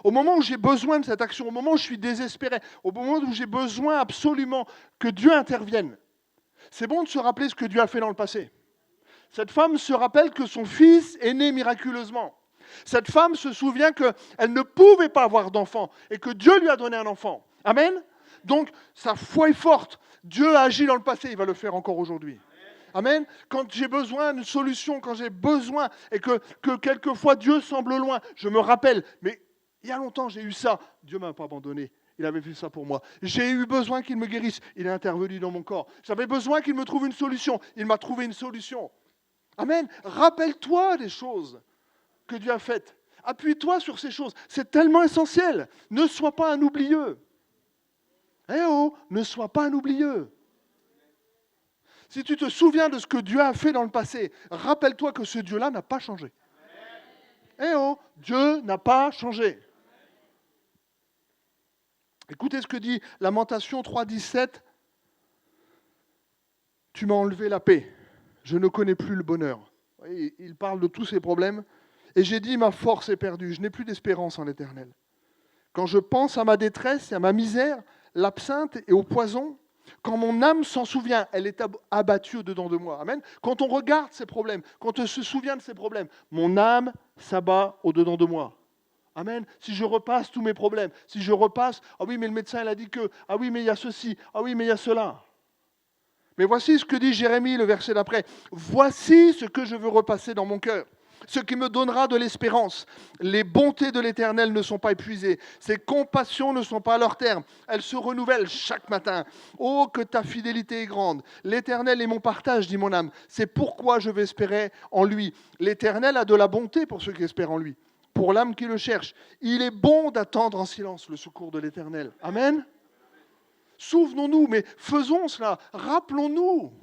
Au moment où j'ai besoin de cette action, au moment où je suis désespéré, au moment où j'ai besoin absolument que Dieu intervienne, c'est bon de se rappeler ce que Dieu a fait dans le passé. Cette femme se rappelle que son fils est né miraculeusement. Cette femme se souvient qu'elle ne pouvait pas avoir d'enfant et que Dieu lui a donné un enfant. Amen. Donc, sa foi est forte. Dieu a agi dans le passé, il va le faire encore aujourd'hui. Amen. Quand j'ai besoin d'une solution, quand j'ai besoin et que quelquefois Dieu semble loin, je me rappelle, mais il y a longtemps j'ai eu ça, Dieu ne m'a pas abandonné. Il avait fait ça pour moi. J'ai eu besoin qu'il me guérisse, il est intervenu dans mon corps. J'avais besoin qu'il me trouve une solution, il m'a trouvé une solution. Amen. Rappelle-toi des choses que Dieu a faites. Appuie-toi sur ces choses. C'est tellement essentiel. Ne sois pas un oublieux. Eh oh, ne sois pas un oublieux. Si tu te souviens de ce que Dieu a fait dans le passé, rappelle-toi que ce Dieu-là n'a pas changé. Eh oh, Dieu n'a pas changé. Écoutez ce que dit Lamentation 3,17. Tu m'as enlevé la paix. Je ne connais plus le bonheur. Il parle de tous ses problèmes. Et j'ai dit, ma force est perdue. Je n'ai plus d'espérance en l'Éternel. Quand je pense à ma détresse et à ma misère, l'absinthe et au poison, quand mon âme s'en souvient, elle est abattue au-dedans de moi. Amen. Quand on regarde ces problèmes, quand on se souvient de ces problèmes, mon âme s'abat au-dedans de moi. Amen. Si je repasse tous mes problèmes, si je repasse, ah oui, mais le médecin il a dit que, ah oui, mais il y a ceci, ah oui, mais il y a cela. Mais voici ce que dit Jérémie, le verset d'après. Voici ce que je veux repasser dans mon cœur, ce qui me donnera de l'espérance. Les bontés de l'Éternel ne sont pas épuisées, ses compassions ne sont pas à leur terme. Elles se renouvellent chaque matin. Oh, que ta fidélité est grande. L'Éternel est mon partage, dit mon âme. C'est pourquoi je vais espérer en lui. L'Éternel a de la bonté pour ceux qui espèrent en lui, pour l'âme qui le cherche. Il est bon d'attendre en silence le secours de l'Éternel. Amen. Souvenons-nous, mais faisons cela. Rappelons-nous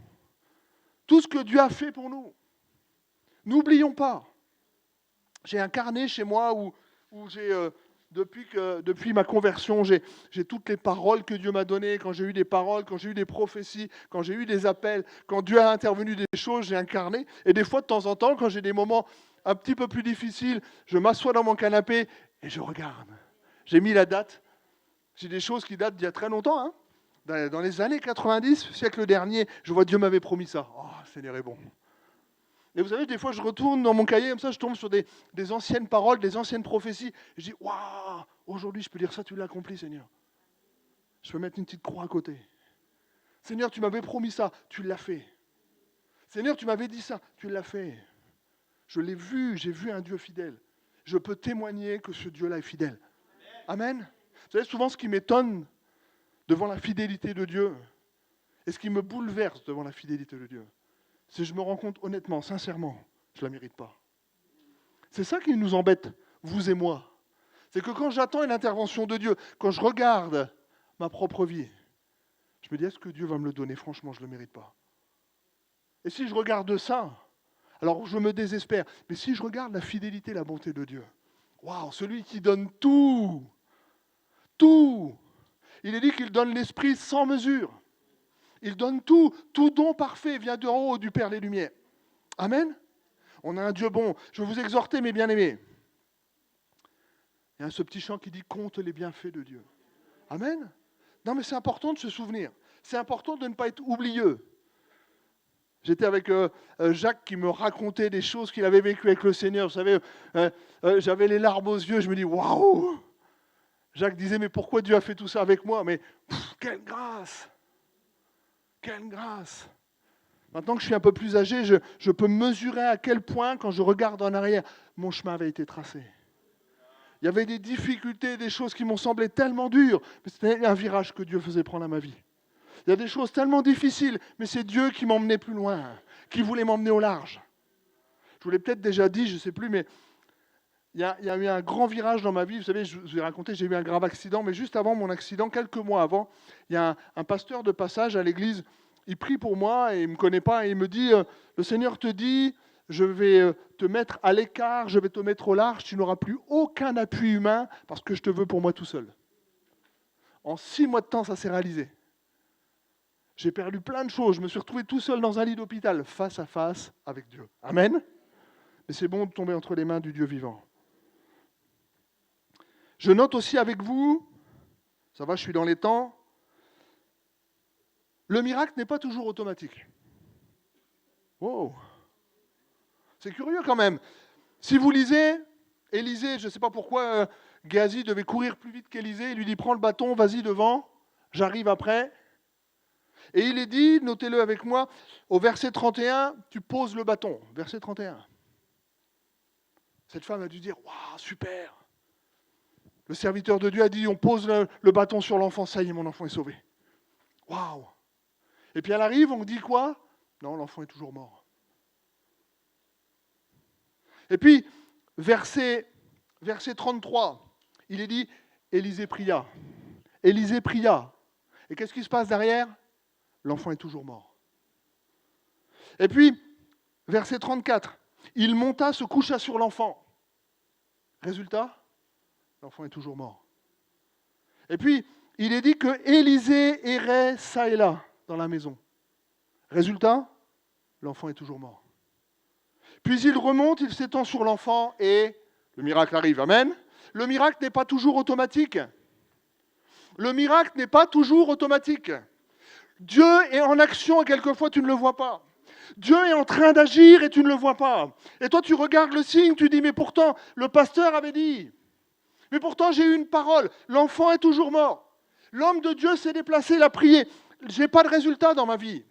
tout ce que Dieu a fait pour nous. N'oublions pas. J'ai un carnet chez moi où j'ai, depuis ma conversion, j'ai toutes les paroles que Dieu m'a données. Quand j'ai eu des paroles, quand j'ai eu des prophéties, quand j'ai eu des appels, quand Dieu a intervenu des choses, j'ai un carnet. Et des fois, de temps en temps, quand j'ai des moments un petit peu plus difficiles, je m'assois dans mon canapé et je regarde. J'ai mis la date. J'ai des choses qui datent d'il y a très longtemps, hein. Dans les années 90, siècle dernier, je vois Dieu m'avait promis ça. Oh, Seigneur est bon. Et vous savez, des fois, je retourne dans mon cahier, comme ça, je tombe sur des anciennes paroles, des anciennes prophéties. Et je dis, waouh, aujourd'hui, je peux dire ça, tu l'as accompli, Seigneur. Je peux mettre une petite croix à côté. Seigneur, tu m'avais promis ça, tu l'as fait. Seigneur, tu m'avais dit ça, tu l'as fait. Je l'ai vu, j'ai vu un Dieu fidèle. Je peux témoigner que ce Dieu-là est fidèle. Amen. Vous savez, souvent, ce qui m'étonne devant la fidélité de Dieu, et ce qui me bouleverse devant la fidélité de Dieu, c'est que je me rends compte honnêtement, sincèrement, je ne la mérite pas. C'est ça qui nous embête, vous et moi. C'est que quand j'attends une intervention de Dieu, quand je regarde ma propre vie, je me dis, est-ce que Dieu va me le donner? Franchement, je ne le mérite pas. Et si je regarde ça, alors je me désespère. Mais si je regarde la fidélité, la bonté de Dieu, waouh, celui qui donne tout, il est dit qu'il donne l'esprit sans mesure. Il donne tout don parfait vient d'en haut du Père des Lumières. Amen. On a un Dieu bon. Je veux vous exhorter, mes bien-aimés. Il y a ce petit chant qui dit « Compte les bienfaits de Dieu ». Amen. Non, mais c'est important de se souvenir. C'est important de ne pas être oublieux. J'étais avec Jacques qui me racontait des choses qu'il avait vécues avec le Seigneur. Vous savez, j'avais les larmes aux yeux. Je me dis « Waouh !» Jacques disait « Mais pourquoi Dieu a fait tout ça avec moi ?» Mais quelle grâce! Quelle grâce! Maintenant que je suis un peu plus âgé, je peux mesurer à quel point, quand je regarde en arrière, mon chemin avait été tracé. Il y avait des difficultés, des choses qui m'ont semblé tellement dures, mais c'était un virage que Dieu faisait prendre à ma vie. Il y a des choses tellement difficiles, mais c'est Dieu qui m'emmenait plus loin, qui voulait m'emmener au large. Je vous l'ai peut-être déjà dit, je ne sais plus, mais il y a eu un grand virage dans ma vie. Vous savez, je vous ai raconté, j'ai eu un grave accident, mais juste avant mon accident, quelques mois avant, il y a un pasteur de passage à l'église, il prie pour moi et il ne me connaît pas et il me dit, le Seigneur te dit, je vais te mettre à l'écart, je vais te mettre au large, tu n'auras plus aucun appui humain parce que je te veux pour moi tout seul. En 6 mois de temps, ça s'est réalisé. J'ai perdu plein de choses, je me suis retrouvé tout seul dans un lit d'hôpital, face à face avec Dieu. Amen. Mais c'est bon de tomber entre les mains du Dieu vivant. Je note aussi avec vous, ça va, je suis dans les temps, le miracle n'est pas toujours automatique. Wow. C'est curieux quand même. Si vous lisez, Élisée, je ne sais pas pourquoi Géasi devait courir plus vite qu'Élisée, il lui dit « Prends le bâton, vas-y devant, j'arrive après ». Et il est dit, notez-le avec moi, au verset 31, tu poses le bâton. Verset 31. Cette femme a dû dire « Waouh, super !» Le serviteur de Dieu a dit, on pose le bâton sur l'enfant, ça y est, mon enfant est sauvé. Waouh! Et puis elle arrive, on dit quoi? Non, l'enfant est toujours mort. Et puis, verset 33, il est dit, Élisée pria. Élisée pria. Et qu'est-ce qui se passe derrière? L'enfant est toujours mort. Et puis, verset 34, il monta, se coucha sur l'enfant. Résultat? L'enfant est toujours mort. Et puis, il est dit que Élisée errait ça et là dans la maison. Résultat, l'enfant est toujours mort. Puis il remonte, il s'étend sur l'enfant et le miracle arrive. Amen. Le miracle n'est pas toujours automatique. Le miracle n'est pas toujours automatique. Dieu est en action et quelquefois tu ne le vois pas. Dieu est en train d'agir et tu ne le vois pas. Et toi tu regardes le signe, tu dis mais pourtant le pasteur avait dit. Mais pourtant, j'ai eu une parole. L'enfant est toujours mort. L'homme de Dieu s'est déplacé, il a prié. Je n'ai pas de résultat dans ma vie.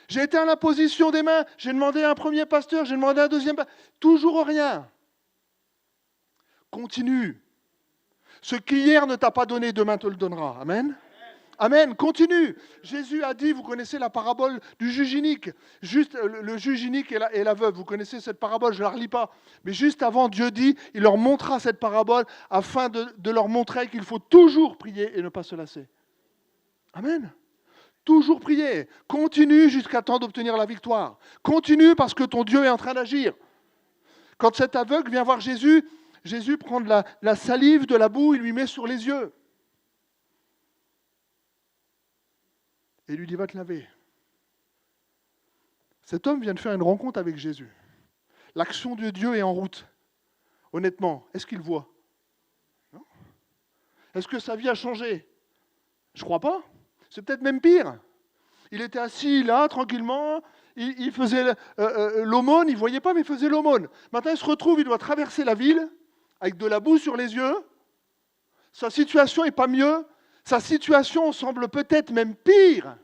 J'ai été à l'imposition des mains, j'ai demandé à un premier pasteur, j'ai demandé à un deuxième pasteur. Toujours rien. Continue. Ce qui hier ne t'a pas donné, demain te le donnera. Amen. Amen, continue. Jésus a dit, vous connaissez la parabole du juge inique. Juste le juge inique et la veuve, vous connaissez cette parabole, je ne la relis pas. Mais juste avant, Dieu dit, il leur montrera cette parabole afin de leur montrer qu'il faut toujours prier et ne pas se lasser. Amen. Toujours prier. Continue jusqu'à temps d'obtenir la victoire. Continue parce que ton Dieu est en train d'agir. Quand cet aveugle vient voir Jésus, Jésus prend de la salive, de la boue, il lui met sur les yeux. Et il lui dit, va te laver. Cet homme vient de faire une rencontre avec Jésus. L'action de Dieu est en route. Honnêtement, est-ce qu'il voit? Non. Est-ce que sa vie a changé? Je ne crois pas. C'est peut-être même pire. Il était assis là, tranquillement, il faisait l'aumône, il ne voyait pas, mais il faisait l'aumône. Maintenant, il se retrouve, il doit traverser la ville avec de la boue sur les yeux. Sa situation n'est pas mieux. Sa situation semble peut-être même pire.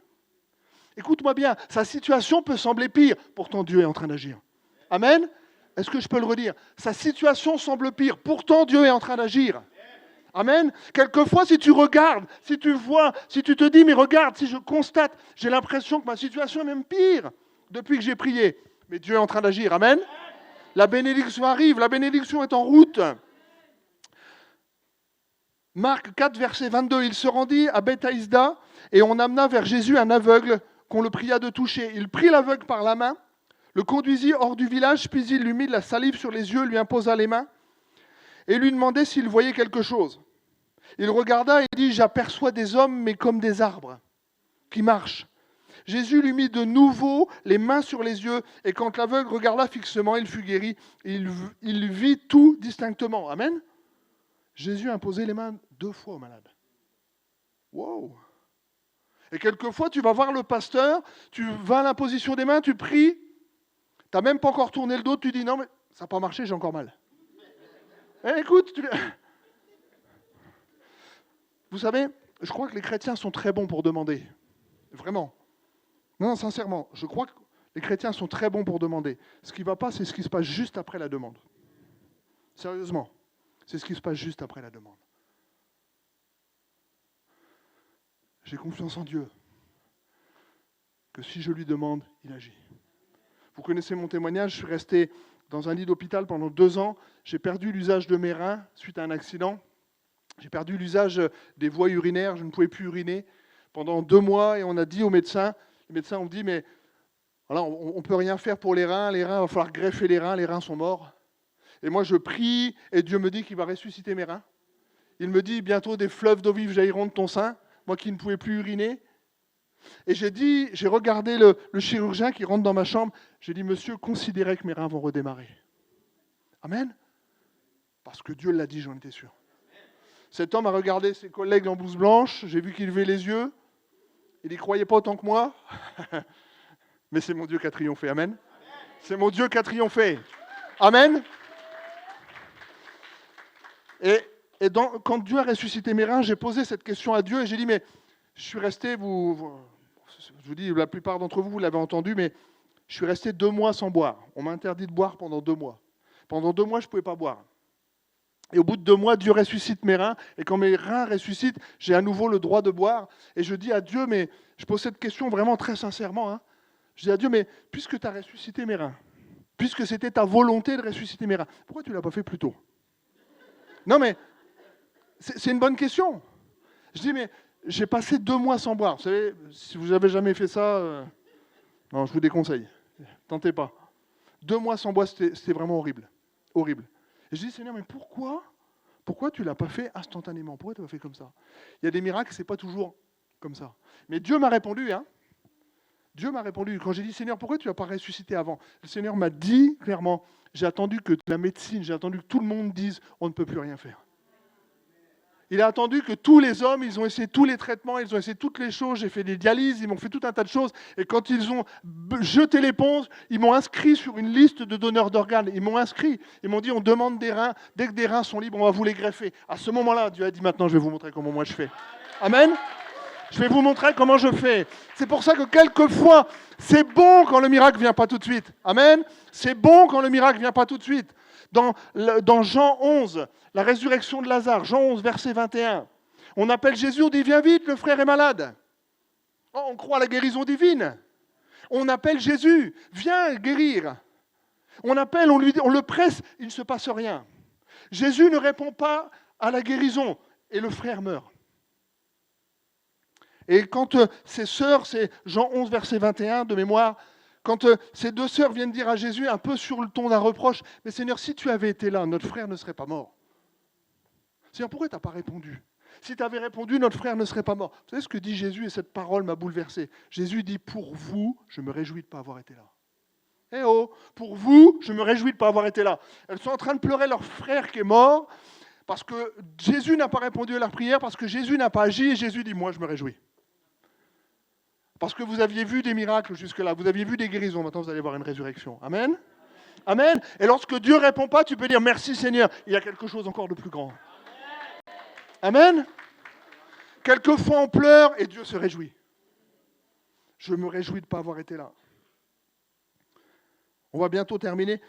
Écoute-moi bien, sa situation peut sembler pire. Pourtant, Dieu est en train d'agir. Amen. Est-ce que je peux le redire? Sa situation semble pire. Pourtant, Dieu est en train d'agir. Amen. Quelquefois, si tu regardes, si tu vois, si tu te dis, mais regarde, si je constate, j'ai l'impression que ma situation est même pire depuis que j'ai prié. Mais Dieu est en train d'agir. Amen. La bénédiction arrive, la bénédiction est en route. Marc 4, verset 22, il se rendit à Bethsaïda et on amena vers Jésus un aveugle qu'on le pria de toucher. Il prit l'aveugle par la main, le conduisit hors du village, puis il lui mit de la salive sur les yeux, lui imposa les mains et lui demandait s'il voyait quelque chose. Il regarda et dit, j'aperçois des hommes, mais comme des arbres, qui marchent. Jésus lui mit de nouveau les mains sur les yeux, et quand l'aveugle regarda fixement, il fut guéri, et il vit tout distinctement. Amen. Jésus a imposé les mains 2 fois au malade. Wow! Et quelquefois, tu vas voir le pasteur, tu vas à l'imposition des mains, tu pries, tu n'as même pas encore tourné le dos, tu dis, non, mais ça n'a pas marché, j'ai encore mal. Eh, écoute, vous savez, je crois que les chrétiens sont très bons pour demander. Vraiment. Non, sincèrement, je crois que les chrétiens sont très bons pour demander. Ce qui ne va pas, c'est ce qui se passe juste après la demande. Sérieusement. C'est ce qui se passe juste après la demande. J'ai confiance en Dieu. Que si je lui demande, il agit. Vous connaissez mon témoignage, je suis resté dans un lit d'hôpital pendant 2 ans. J'ai perdu l'usage de mes reins suite à un accident. J'ai perdu l'usage des voies urinaires, je ne pouvais plus uriner pendant 2 mois et on a dit aux médecins, les médecins ont dit, mais voilà, on ne peut rien faire pour les reins, il va falloir greffer les reins sont morts. Et moi, je prie, et Dieu me dit qu'il va ressusciter mes reins. Il me dit, bientôt des fleuves d'eau vive jailliront de ton sein, moi qui ne pouvais plus uriner. Et j'ai regardé le chirurgien qui rentre dans ma chambre, j'ai dit, monsieur, considérez que mes reins vont redémarrer. Amen. Parce que Dieu l'a dit, j'en étais sûr. Cet homme a regardé ses collègues en blouse blanche, j'ai vu qu'il levait les yeux, il n'y croyait pas autant que moi, mais c'est mon Dieu qui a triomphé. Amen. C'est mon Dieu qui a triomphé. Amen. Et quand Dieu a ressuscité mes reins, j'ai posé cette question à Dieu et j'ai dit, mais je suis resté, je vous dis, la plupart d'entre vous, vous l'avez entendu, mais je suis resté 2 mois sans boire. On m'a interdit de boire pendant 2 mois. Pendant 2 mois, je ne pouvais pas boire. Et au bout de 2 mois, Dieu ressuscite mes reins. Et quand mes reins ressuscitent, j'ai à nouveau le droit de boire. Et je dis à Dieu, mais je pose cette question vraiment très sincèrement. Hein. Je dis à Dieu, mais puisque tu as ressuscité mes reins, puisque c'était ta volonté de ressusciter mes reins, pourquoi tu ne l'as pas fait plus tôt? Non, mais c'est une bonne question. Je dis, mais j'ai passé 2 mois sans boire. Vous savez, si vous n'avez jamais fait ça, non, je vous déconseille. Tentez pas. 2 mois sans boire, c'était vraiment horrible. Horrible. Et je dis, Seigneur, mais pourquoi tu ne l'as pas fait instantanément? Pourquoi tu l'as pas fait comme ça? Il y a des miracles, ce n'est pas toujours comme ça. Mais Dieu m'a répondu, hein. Dieu m'a répondu. Quand j'ai dit, Seigneur, pourquoi tu n'as pas ressuscité avant? Le Seigneur m'a dit clairement, j'ai attendu que la médecine, j'ai attendu que tout le monde dise, on ne peut plus rien faire. Il a attendu que tous les hommes, ils ont essayé tous les traitements, ils ont essayé toutes les choses. J'ai fait des dialyses, ils m'ont fait tout un tas de choses. Et quand ils ont jeté l'éponge, ils m'ont inscrit sur une liste de donneurs d'organes. Ils m'ont inscrit. Ils m'ont dit, on demande des reins. Dès que des reins sont libres, on va vous les greffer. À ce moment-là, Dieu a dit, maintenant, je vais vous montrer comment moi je fais. Amen. Je vais vous montrer comment je fais. C'est pour ça que quelquefois, c'est bon quand le miracle ne vient pas tout de suite. Amen. C'est bon quand le miracle ne vient pas tout de suite. Dans Jean 11, la résurrection de Lazare, Jean 11, verset 21, on appelle Jésus, on dit, viens vite, le frère est malade. Oh, on croit à la guérison divine. On appelle Jésus, viens guérir. On appelle, on le presse, il ne se passe rien. Jésus ne répond pas à la guérison et le frère meurt. Et quand ces sœurs, c'est Jean 11, verset 21 de mémoire, quand ces deux sœurs viennent dire à Jésus, un peu sur le ton d'un reproche, mais Seigneur, si tu avais été là, notre frère ne serait pas mort. Seigneur, pourquoi tu n'as pas répondu ? Si tu avais répondu, notre frère ne serait pas mort. Vous savez ce que dit Jésus, et cette parole m'a bouleversé. Jésus dit, pour vous, je me réjouis de ne pas avoir été là. Eh oh, pour vous, je me réjouis de ne pas avoir été là. Elles sont en train de pleurer leur frère qui est mort, parce que Jésus n'a pas répondu à leur prière, parce que Jésus n'a pas agi, et Jésus dit, moi je me réjouis. Parce que vous aviez vu des miracles jusque-là, vous aviez vu des guérisons, maintenant vous allez voir une résurrection. Amen. Amen. Et lorsque Dieu ne répond pas, tu peux dire merci Seigneur, il y a quelque chose encore de plus grand. Amen. Quelquefois on pleure et Dieu se réjouit. Je me réjouis de ne pas avoir été là. On va bientôt terminer.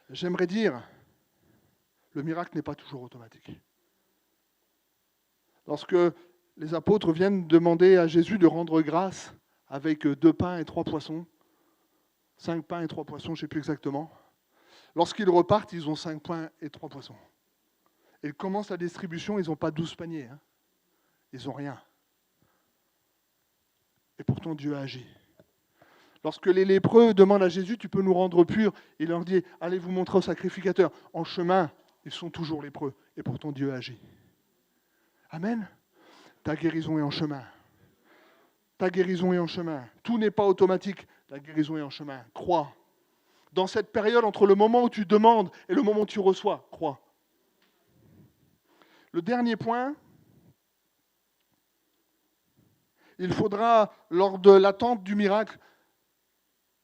J'aimerais dire, le miracle n'est pas toujours automatique. Lorsque les apôtres viennent demander à Jésus de rendre grâce avec 2 pains et 3 poissons, 5 pains et 3 poissons, je ne sais plus exactement. Lorsqu'ils repartent, ils ont 5 pains et 3 poissons. Et ils commencent la distribution, ils n'ont pas 12 paniers. Hein. Ils n'ont rien. Et pourtant, Dieu a agi. Lorsque les lépreux demandent à Jésus, tu peux nous rendre purs, il leur dit, allez vous montrer au sacrificateur. En chemin, ils sont toujours lépreux. Et pourtant, Dieu agit. Amen. Ta guérison est en chemin. Ta guérison est en chemin. Tout n'est pas automatique. La guérison est en chemin. Crois. Dans cette période entre le moment où tu demandes et le moment où tu reçois, crois. Le dernier point, il faudra, lors de l'attente du miracle,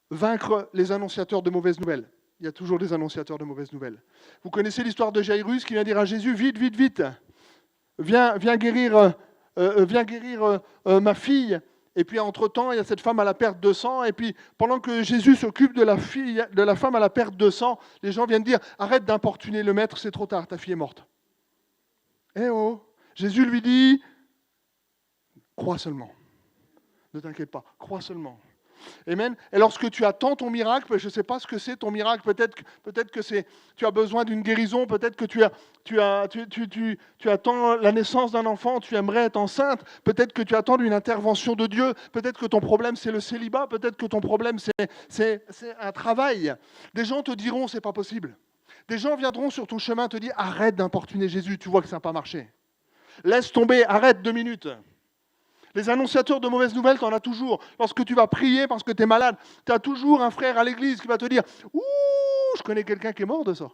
vaincre les annonciateurs de mauvaises nouvelles. Il y a toujours des annonciateurs de mauvaises nouvelles. Vous connaissez l'histoire de Jairus qui vient dire à Jésus, vite, vite, vite, viens guérir ma fille. Et puis entre-temps, il y a cette femme à la perte de sang. Et puis pendant que Jésus s'occupe de la femme à la perte de sang, les gens viennent dire, arrête d'importuner le maître, c'est trop tard, ta fille est morte. Eh oh, Jésus lui dit, crois seulement. Ne t'inquiète pas, crois seulement. Amen. Et lorsque tu attends ton miracle, je ne sais pas ce que c'est ton miracle, peut-être que tu as besoin d'une guérison, peut-être que tu attends la naissance d'un enfant, tu aimerais être enceinte, peut-être que tu attends une intervention de Dieu, peut-être que ton problème c'est le célibat, peut-être que ton problème c'est un travail. Des gens te diront c'est pas possible. Des gens viendront sur ton chemin te dire arrête d'importuner Jésus, tu vois que ça n'a pas marché. Laisse tomber, arrête 2 minutes. Les annonciateurs de mauvaises nouvelles, tu en as toujours. Lorsque tu vas prier parce que tu es malade, tu as toujours un frère à l'église qui va te dire « Ouh, je connais quelqu'un qui est mort de ça. »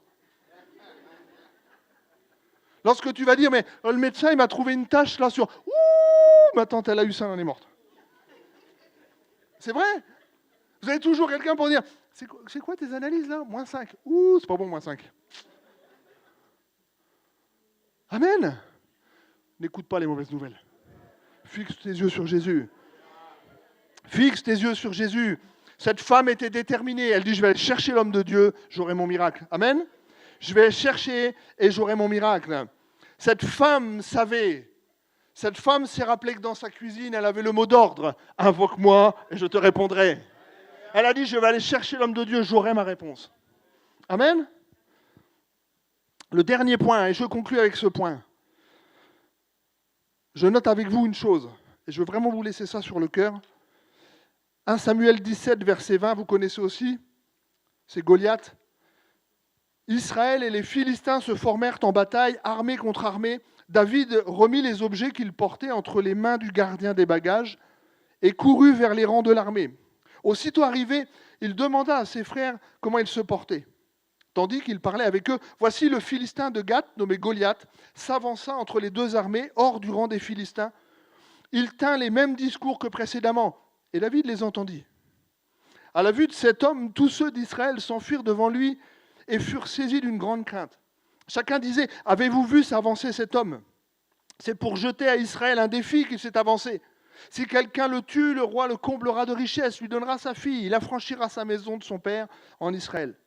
Lorsque tu vas dire « Mais le médecin, il m'a trouvé une tache là sur... Ouh, ma tante, elle a eu ça, elle est morte. » C'est vrai. Vous avez toujours quelqu'un pour dire « C'est quoi tes analyses là ? Moins 5. Ouh, c'est pas bon, moins 5. » Amen. N'écoute pas les mauvaises nouvelles. Fixe tes yeux sur Jésus. Fixe tes yeux sur Jésus. Cette femme était déterminée. Elle dit, je vais aller chercher l'homme de Dieu, j'aurai mon miracle. Amen. Je vais chercher et j'aurai mon miracle. Cette femme savait. Cette femme s'est rappelée que dans sa cuisine, elle avait le mot d'ordre. Invoque-moi et je te répondrai. Elle a dit, je vais aller chercher l'homme de Dieu, j'aurai ma réponse. Amen. Le dernier point, et je conclue avec ce point. Je note avec vous une chose, et je veux vraiment vous laisser ça sur le cœur. 1 Samuel 17, verset 20, vous connaissez aussi, c'est Goliath. Israël et les Philistins se formèrent en bataille, armée contre armée. David remit les objets qu'il portait entre les mains du gardien des bagages et courut vers les rangs de l'armée. Aussitôt arrivé, il demanda à ses frères comment ils se portaient. Tandis qu'il parlait avec eux, voici le Philistin de Gath, nommé Goliath, s'avança entre les deux armées, hors du rang des Philistins. Il tint les mêmes discours que précédemment, et David les entendit. À la vue de cet homme, tous ceux d'Israël s'enfuirent devant lui et furent saisis d'une grande crainte. Chacun disait, avez-vous vu s'avancer cet homme ? C'est pour jeter à Israël un défi qu'il s'est avancé. Si quelqu'un le tue, le roi le comblera de richesses, lui donnera sa fille, il affranchira sa maison de son père en Israël.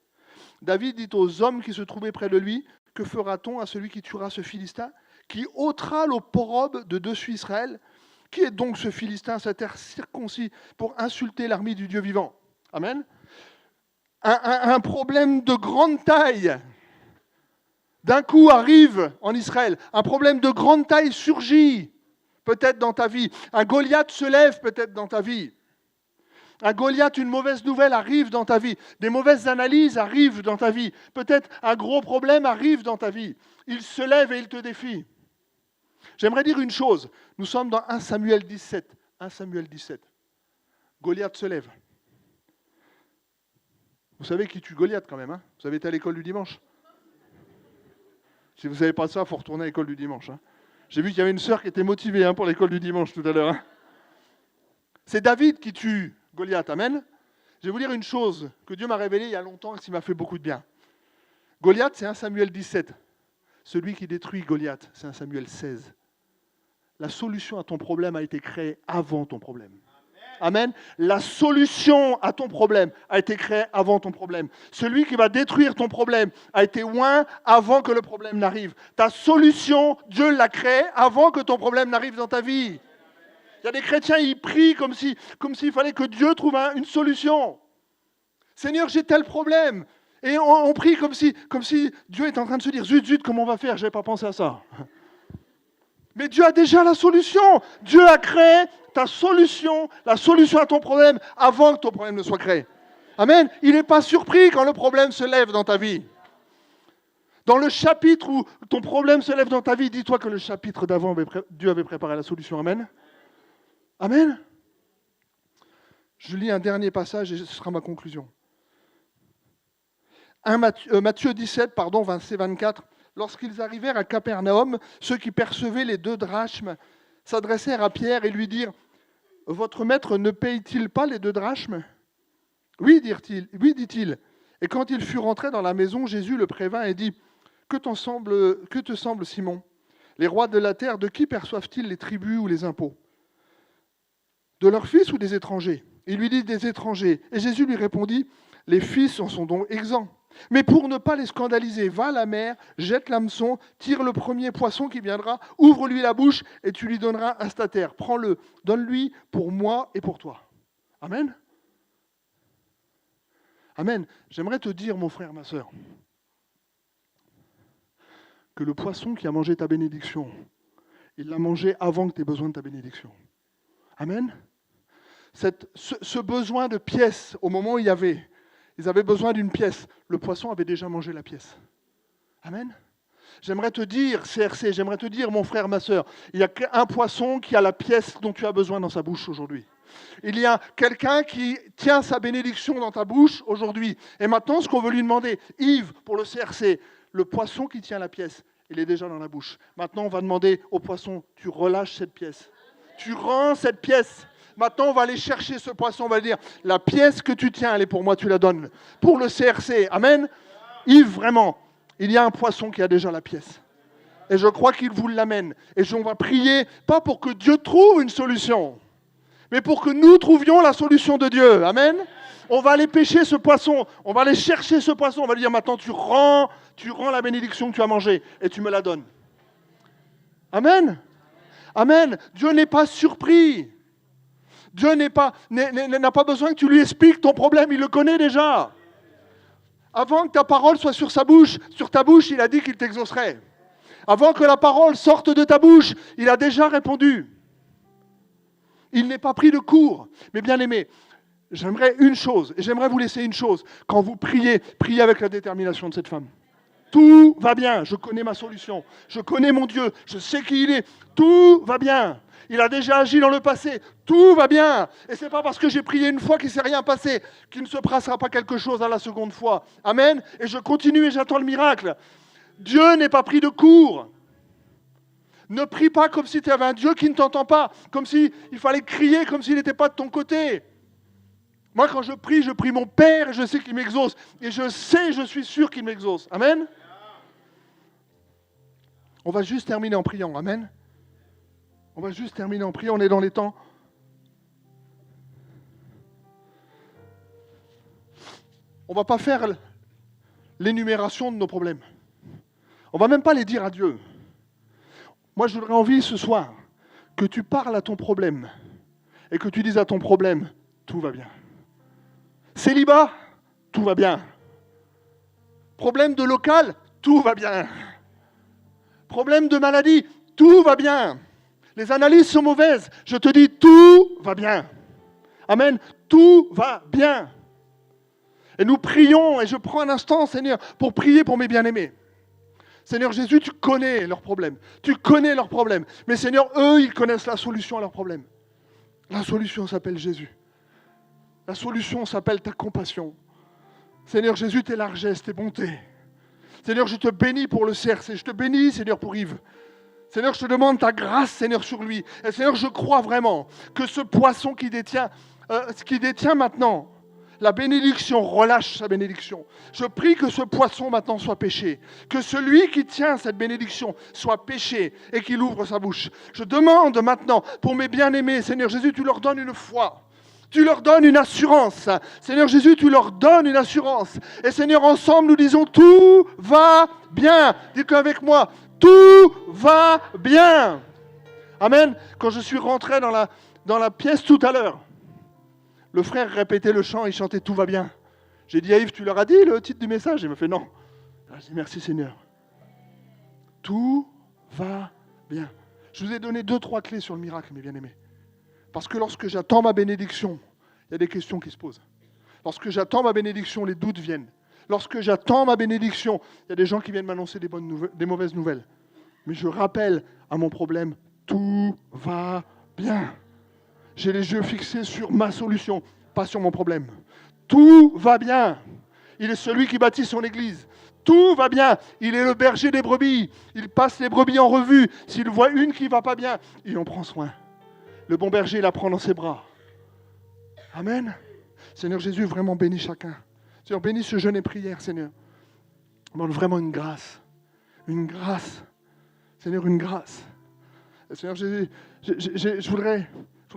David dit aux hommes qui se trouvaient près de lui, que fera-t-on à celui qui tuera ce Philistin, qui ôtera l'opprobre de dessus Israël ? Qui est donc ce Philistin, cet air circoncis, pour insulter l'armée du Dieu vivant ? Amen. Un problème de grande taille, d'un coup arrive en Israël. Un problème de grande taille surgit, peut-être dans ta vie. Un Goliath se lève peut-être dans ta vie. Un Goliath, une mauvaise nouvelle arrive dans ta vie. Des mauvaises analyses arrivent dans ta vie. Peut-être un gros problème arrive dans ta vie. Il se lève et il te défie. J'aimerais dire une chose. Nous sommes dans 1 Samuel 17. 1 Samuel 17. Goliath se lève. Vous savez qui tue Goliath quand même, hein ? Vous avez été à l'école du dimanche ? Si vous ne savez pas ça, il faut retourner à l'école du dimanche. Hein. J'ai vu qu'il y avait une sœur qui était motivée pour l'école du dimanche tout à l'heure. Hein. C'est David qui tue Goliath, amen. Je vais vous dire une chose que Dieu m'a révélée il y a longtemps et qui m'a fait beaucoup de bien. Goliath, c'est 1 Samuel 17. Celui qui détruit Goliath, c'est 1 Samuel 16. La solution à ton problème a été créée avant ton problème. Amen. La solution à ton problème a été créée avant ton problème. Celui qui va détruire ton problème a été oint avant que le problème n'arrive. Ta solution, Dieu l'a créée avant que ton problème n'arrive dans ta vie. Il y a des chrétiens, ils prient comme s'il fallait que Dieu trouve une solution. Seigneur, j'ai tel problème. Et on prie comme si Dieu est en train de se dire, zut, comment on va faire ? Je n'avais pas pensé à ça. Mais Dieu a déjà la solution. Dieu a créé ta solution, la solution à ton problème, avant que ton problème ne soit créé. Amen. Il n'est pas surpris quand le problème se lève dans ta vie. Dans le chapitre où ton problème se lève dans ta vie, dis-toi que le chapitre d'avant, Dieu avait préparé la solution. Amen. Amen. Je lis un dernier passage et ce sera ma conclusion. Matthieu 17, verset 24. Lorsqu'ils arrivèrent à Capernaum, ceux qui percevaient les 2 drachmes s'adressèrent à Pierre et lui dirent « Votre maître ne paye-t-il pas les 2 drachmes ?» « Oui, dit-il. Et quand il fut rentré dans la maison, Jésus le prévint et dit « Que te semble, Simon ? Les rois de la terre, de qui perçoivent-ils les tributs ou les impôts ? De leurs fils ou des étrangers ? Il lui dit « Des étrangers. » Et Jésus lui répondit « Les fils en sont donc exempts. Mais pour ne pas les scandaliser, va à la mer, jette l'hameçon, tire le premier poisson qui viendra, ouvre-lui la bouche et tu lui donneras un statère. Prends-le, donne-lui pour moi et pour toi. » Amen. Amen. J'aimerais te dire, mon frère, ma sœur, que le poisson qui a mangé ta bénédiction, il l'a mangé avant que tu aies besoin de ta bénédiction. Amen. Ce besoin de pièces, au moment où ils avaient besoin d'une pièce, le poisson avait déjà mangé la pièce. Amen. J'aimerais te dire, CRC, j'aimerais te dire, mon frère, ma sœur, il y a un poisson qui a la pièce dont tu as besoin dans sa bouche aujourd'hui. Il y a quelqu'un qui tient sa bénédiction dans ta bouche aujourd'hui. Et maintenant, ce qu'on veut lui demander, Yves, pour le CRC, le poisson qui tient la pièce, il est déjà dans la bouche. Maintenant, on va demander au poisson, tu relâches cette pièce. Tu rends cette pièce. Maintenant, on va aller chercher ce poisson, on va dire, la pièce que tu tiens, elle est pour moi, tu la donnes. Pour le CRC, amen. Yves, vraiment, il y a un poisson qui a déjà la pièce. Et je crois qu'il vous l'amène. Et on va prier, pas pour que Dieu trouve une solution, mais pour que nous trouvions la solution de Dieu. Amen. On va aller pêcher ce poisson, on va aller chercher ce poisson, on va lui dire maintenant tu rends la bénédiction que tu as mangée et tu me la donnes. Amen. Amen. Dieu n'est pas surpris. Dieu n'a pas besoin que tu lui expliques ton problème, il le connaît déjà. Avant que ta parole soit sur ta bouche, il a dit qu'il t'exaucerait. Avant que la parole sorte de ta bouche, il a déjà répondu. Il n'est pas pris de court. Mais bien aimé, j'aimerais une chose, et j'aimerais vous laisser une chose. Quand vous priez, priez avec la détermination de cette femme. Tout va bien, je connais ma solution, je connais mon Dieu, je sais qui il est, tout va bien. Il a déjà agi dans le passé. Tout va bien. Et ce n'est pas parce que j'ai prié une fois qu'il ne s'est rien passé qu'il ne se passera pas quelque chose à la seconde fois. Amen. Et je continue et j'attends le miracle. Dieu n'est pas pris de court. Ne prie pas comme si tu avais un Dieu qui ne t'entend pas, comme s'il fallait crier, comme s'il n'était pas de ton côté. Moi, quand je prie mon Père et je sais qu'il m'exauce. Et je suis sûr qu'il m'exauce. Amen. On va juste terminer en priant. Amen. On va juste terminer en priant. On est dans les temps. On ne va pas faire l'énumération de nos problèmes. On ne va même pas les dire à Dieu. Moi, j'aurais envie ce soir que tu parles à ton problème et que tu dises à ton problème, tout va bien. Célibat, tout va bien. Problème de local, tout va bien. Problème de maladie, tout va bien. Les analyses sont mauvaises, je te dis, tout va bien. Amen, tout va bien. Et nous prions, et je prends un instant, Seigneur, pour prier pour mes bien-aimés. Seigneur Jésus, tu connais leurs problèmes. Tu connais leurs problèmes. Mais Seigneur, eux, ils connaissent la solution à leurs problèmes. La solution s'appelle Jésus. La solution s'appelle ta compassion. Seigneur Jésus, tes largesses, tes bontés. Seigneur, je te bénis pour le CRC. Je te bénis, Seigneur, pour Yves. Seigneur, je te demande ta grâce, Seigneur, sur lui. Et Seigneur, je crois vraiment que ce poisson qui détient maintenant la bénédiction, relâche sa bénédiction. Je prie que ce poisson maintenant soit pêché. Que celui qui tient cette bénédiction soit pêché et qu'il ouvre sa bouche. Je demande maintenant pour mes bien-aimés, Seigneur Jésus, tu leur donnes une foi. Tu leur donnes une assurance. Seigneur Jésus, tu leur donnes une assurance. Et Seigneur, ensemble, nous disons, tout va bien. Dites-le avec moi, tout va bien. Amen. Quand je suis rentré dans la pièce tout à l'heure, le frère répétait le chant, il chantait « Tout va bien ». J'ai dit à Yves, tu leur as dit le titre du message? Il m'a fait non. J'ai dit merci Seigneur. Tout va bien. Je vous ai donné 2-3 clés sur le miracle, mes bien-aimés. Parce que lorsque j'attends ma bénédiction, il y a des questions qui se posent. Lorsque j'attends ma bénédiction, les doutes viennent. Lorsque j'attends ma bénédiction, il y a des gens qui viennent m'annoncer des mauvaises nouvelles. Mais je rappelle à mon problème, tout va bien. J'ai les yeux fixés sur ma solution, pas sur mon problème. Tout va bien. Il est celui qui bâtit son église. Tout va bien. Il est le berger des brebis. Il passe les brebis en revue. S'il voit une qui ne va pas bien, il en prend soin. Le bon berger, il la prend dans ses bras. Amen. Seigneur Jésus, vraiment bénis chacun. Seigneur, bénis ce jeûne et prière, Seigneur. Demande vraiment une grâce. Une grâce. Seigneur, une grâce. Et Seigneur Jésus, je voudrais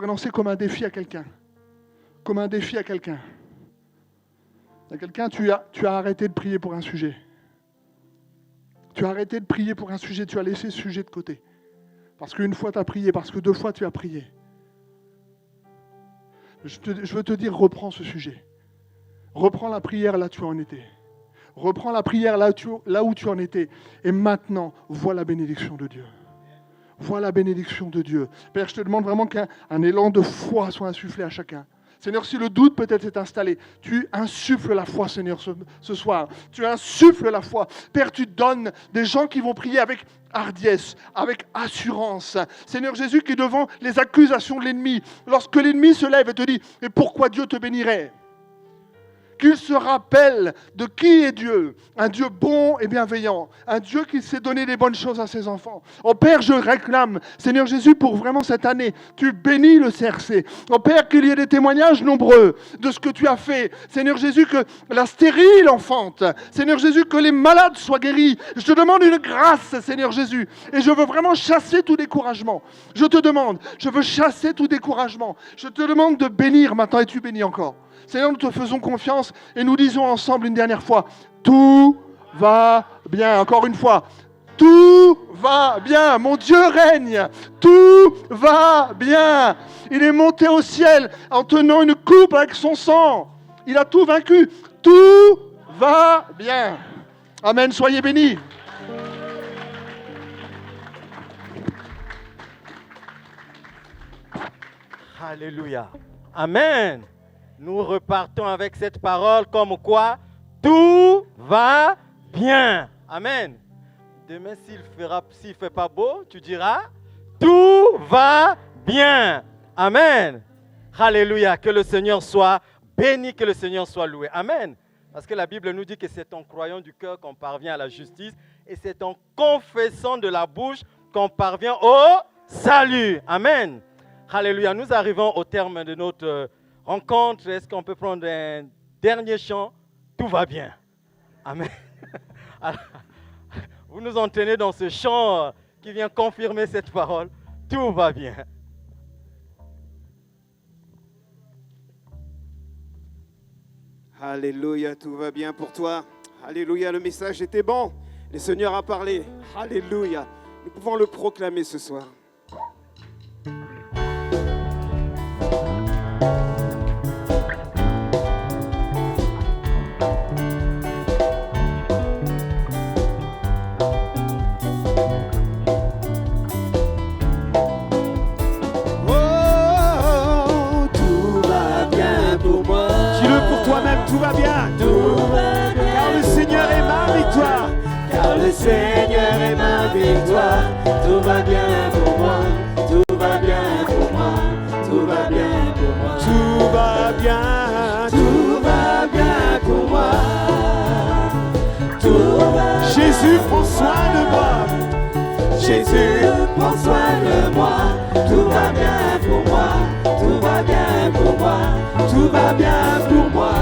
lancer comme un défi à quelqu'un. Comme un défi à quelqu'un. À quelqu'un, tu as arrêté de prier pour un sujet. Tu as arrêté de prier pour un sujet, tu as laissé ce sujet de côté. Parce qu'une fois tu as prié, parce que 2 fois tu as prié. Je veux te dire, reprends ce sujet. Reprends la prière là où tu en étais. Reprends la prière là où tu en étais. Et maintenant, vois la bénédiction de Dieu. Vois la bénédiction de Dieu. Père, je te demande vraiment qu'un élan de foi soit insufflé à chacun. Seigneur, si le doute peut-être s'est installé, tu insuffles la foi, Seigneur, ce soir. Tu insuffles la foi. Père, tu donnes des gens qui vont prier avec hardiesse, avec assurance. Seigneur Jésus, qui est devant les accusations de l'ennemi, lorsque l'ennemi se lève et te dit « Mais pourquoi Dieu te bénirait ?» Qu'il se rappelle de qui est Dieu, un Dieu bon et bienveillant, un Dieu qui sait donner des bonnes choses à ses enfants. Oh Père, je réclame, Seigneur Jésus, pour vraiment cette année, tu bénis le CRC. Oh Père, qu'il y ait des témoignages nombreux de ce que tu as fait. Seigneur Jésus, que la stérile enfante. Seigneur Jésus, que les malades soient guéris. Je te demande une grâce, Seigneur Jésus, et je veux vraiment chasser tout découragement. Je te demande, je veux chasser tout découragement. Je te demande de bénir maintenant, et tu bénis encore. Seigneur, nous te faisons confiance et nous disons ensemble une dernière fois, tout va bien. Encore une fois, tout va bien. Mon Dieu règne. Tout va bien. Il est monté au ciel en tenant une coupe avec son sang. Il a tout vaincu. Tout va bien. Amen. Soyez bénis. Alléluia. Amen. Nous repartons avec cette parole comme quoi tout va bien. Amen. Demain, s'il ne fait pas beau, tu diras tout va bien. Amen. Alléluia. Que le Seigneur soit béni, que le Seigneur soit loué. Amen. Parce que la Bible nous dit que c'est en croyant du cœur qu'on parvient à la justice et c'est en confessant de la bouche qu'on parvient au salut. Amen. Alléluia. Nous arrivons au terme de notre rencontre. Est-ce qu'on peut prendre un dernier chant? Tout va bien. Amen. Vous nous entraînez dans ce chant qui vient confirmer cette parole. Tout va bien. Alléluia, tout va bien pour toi. Alléluia, le message était bon. Le Seigneur a parlé. Alléluia. Nous pouvons le proclamer ce soir. Oh, tout va bien pour moi. Dis-le pour toi-même, tout va bien. Tout va bien. Car le Seigneur est ma victoire. Car le Seigneur est ma victoire. Tout va bien pour moi. Tout va bien pour moi. Tout va bien pour moi. Tout va bien. Tout va bien pour moi. Tout va bien. Jésus prend soin de moi. Jésus prend soin de moi. Tout va bien pour moi. Tout va bien pour moi. Tout va bien pour moi.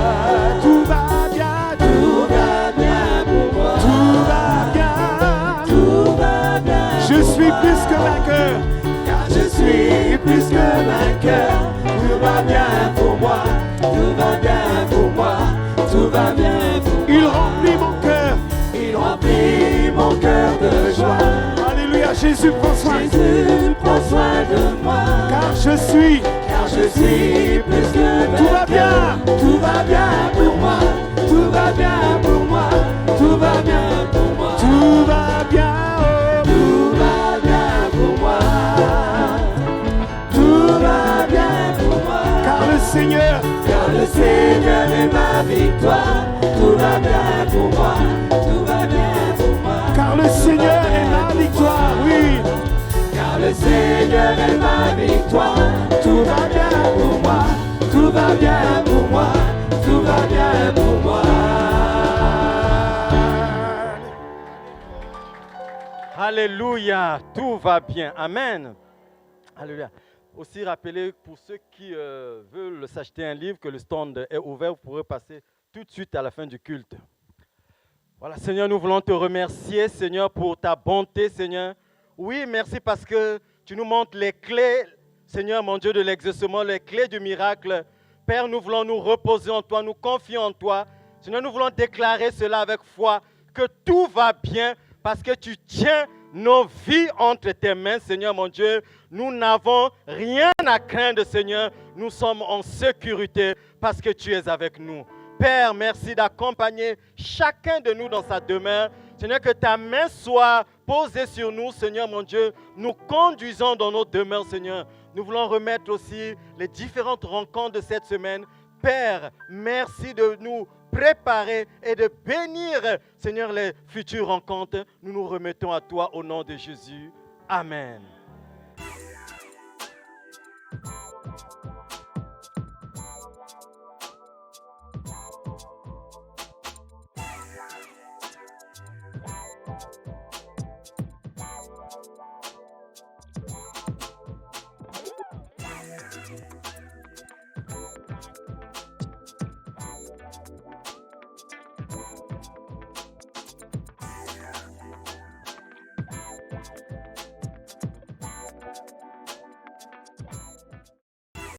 Tout va bien. Tout va bien pour moi. Tout va bien. Tout va bien. Je suis plus que vainqueur. Car je suis plus que vainqueur. Tout va bien pour moi. Tout va bien pour moi. Tout va bien pour moi. Il remplit mon cœur. Il remplit mon cœur de joie. Alléluia, Jésus prend soin. Jésus prend soin de moi. Car je suis. Car je suis plus que vainqueur. Tout va bien. Tout va bien pour moi. Tout va bien pour moi. Tout va bien pour moi. Tout va bien. Oh. Tout va bien pour moi. Tout va bien pour moi. Car le Seigneur. Car le Seigneur est ma victoire. Tout va bien pour moi. Tout va bien pour moi. Car le Seigneur est ma victoire. Oui. Car le Seigneur est ma victoire. Tout va bien pour moi. Tout va bien pour moi. Tout va bien pour moi. Alléluia, tout va bien. Amen. Alléluia. Aussi rappelez pour ceux qui veulent s'acheter un livre que le stand est ouvert, vous pourrez passer tout de suite à la fin du culte. Voilà, Seigneur, nous voulons te remercier, Seigneur, pour ta bonté, Seigneur. Oui, merci parce que tu nous montres les clés, Seigneur, mon Dieu, de l'exaucement, les clés du miracle. Père, nous voulons nous reposer en toi, nous confier en toi. Seigneur, nous voulons déclarer cela avec foi, que tout va bien parce que tu tiens nos vies entre tes mains, Seigneur, mon Dieu. Nous n'avons rien à craindre, Seigneur. Nous sommes en sécurité parce que tu es avec nous. Père, merci d'accompagner chacun de nous dans sa demeure. Seigneur, que ta main soit posée sur nous, Seigneur mon Dieu. Nous conduisons dans nos demeures, Seigneur. Nous voulons remettre aussi les différentes rencontres de cette semaine. Père, merci de nous préparer et de bénir, Seigneur, les futures rencontres. Nous nous remettons à toi au nom de Jésus. Amen.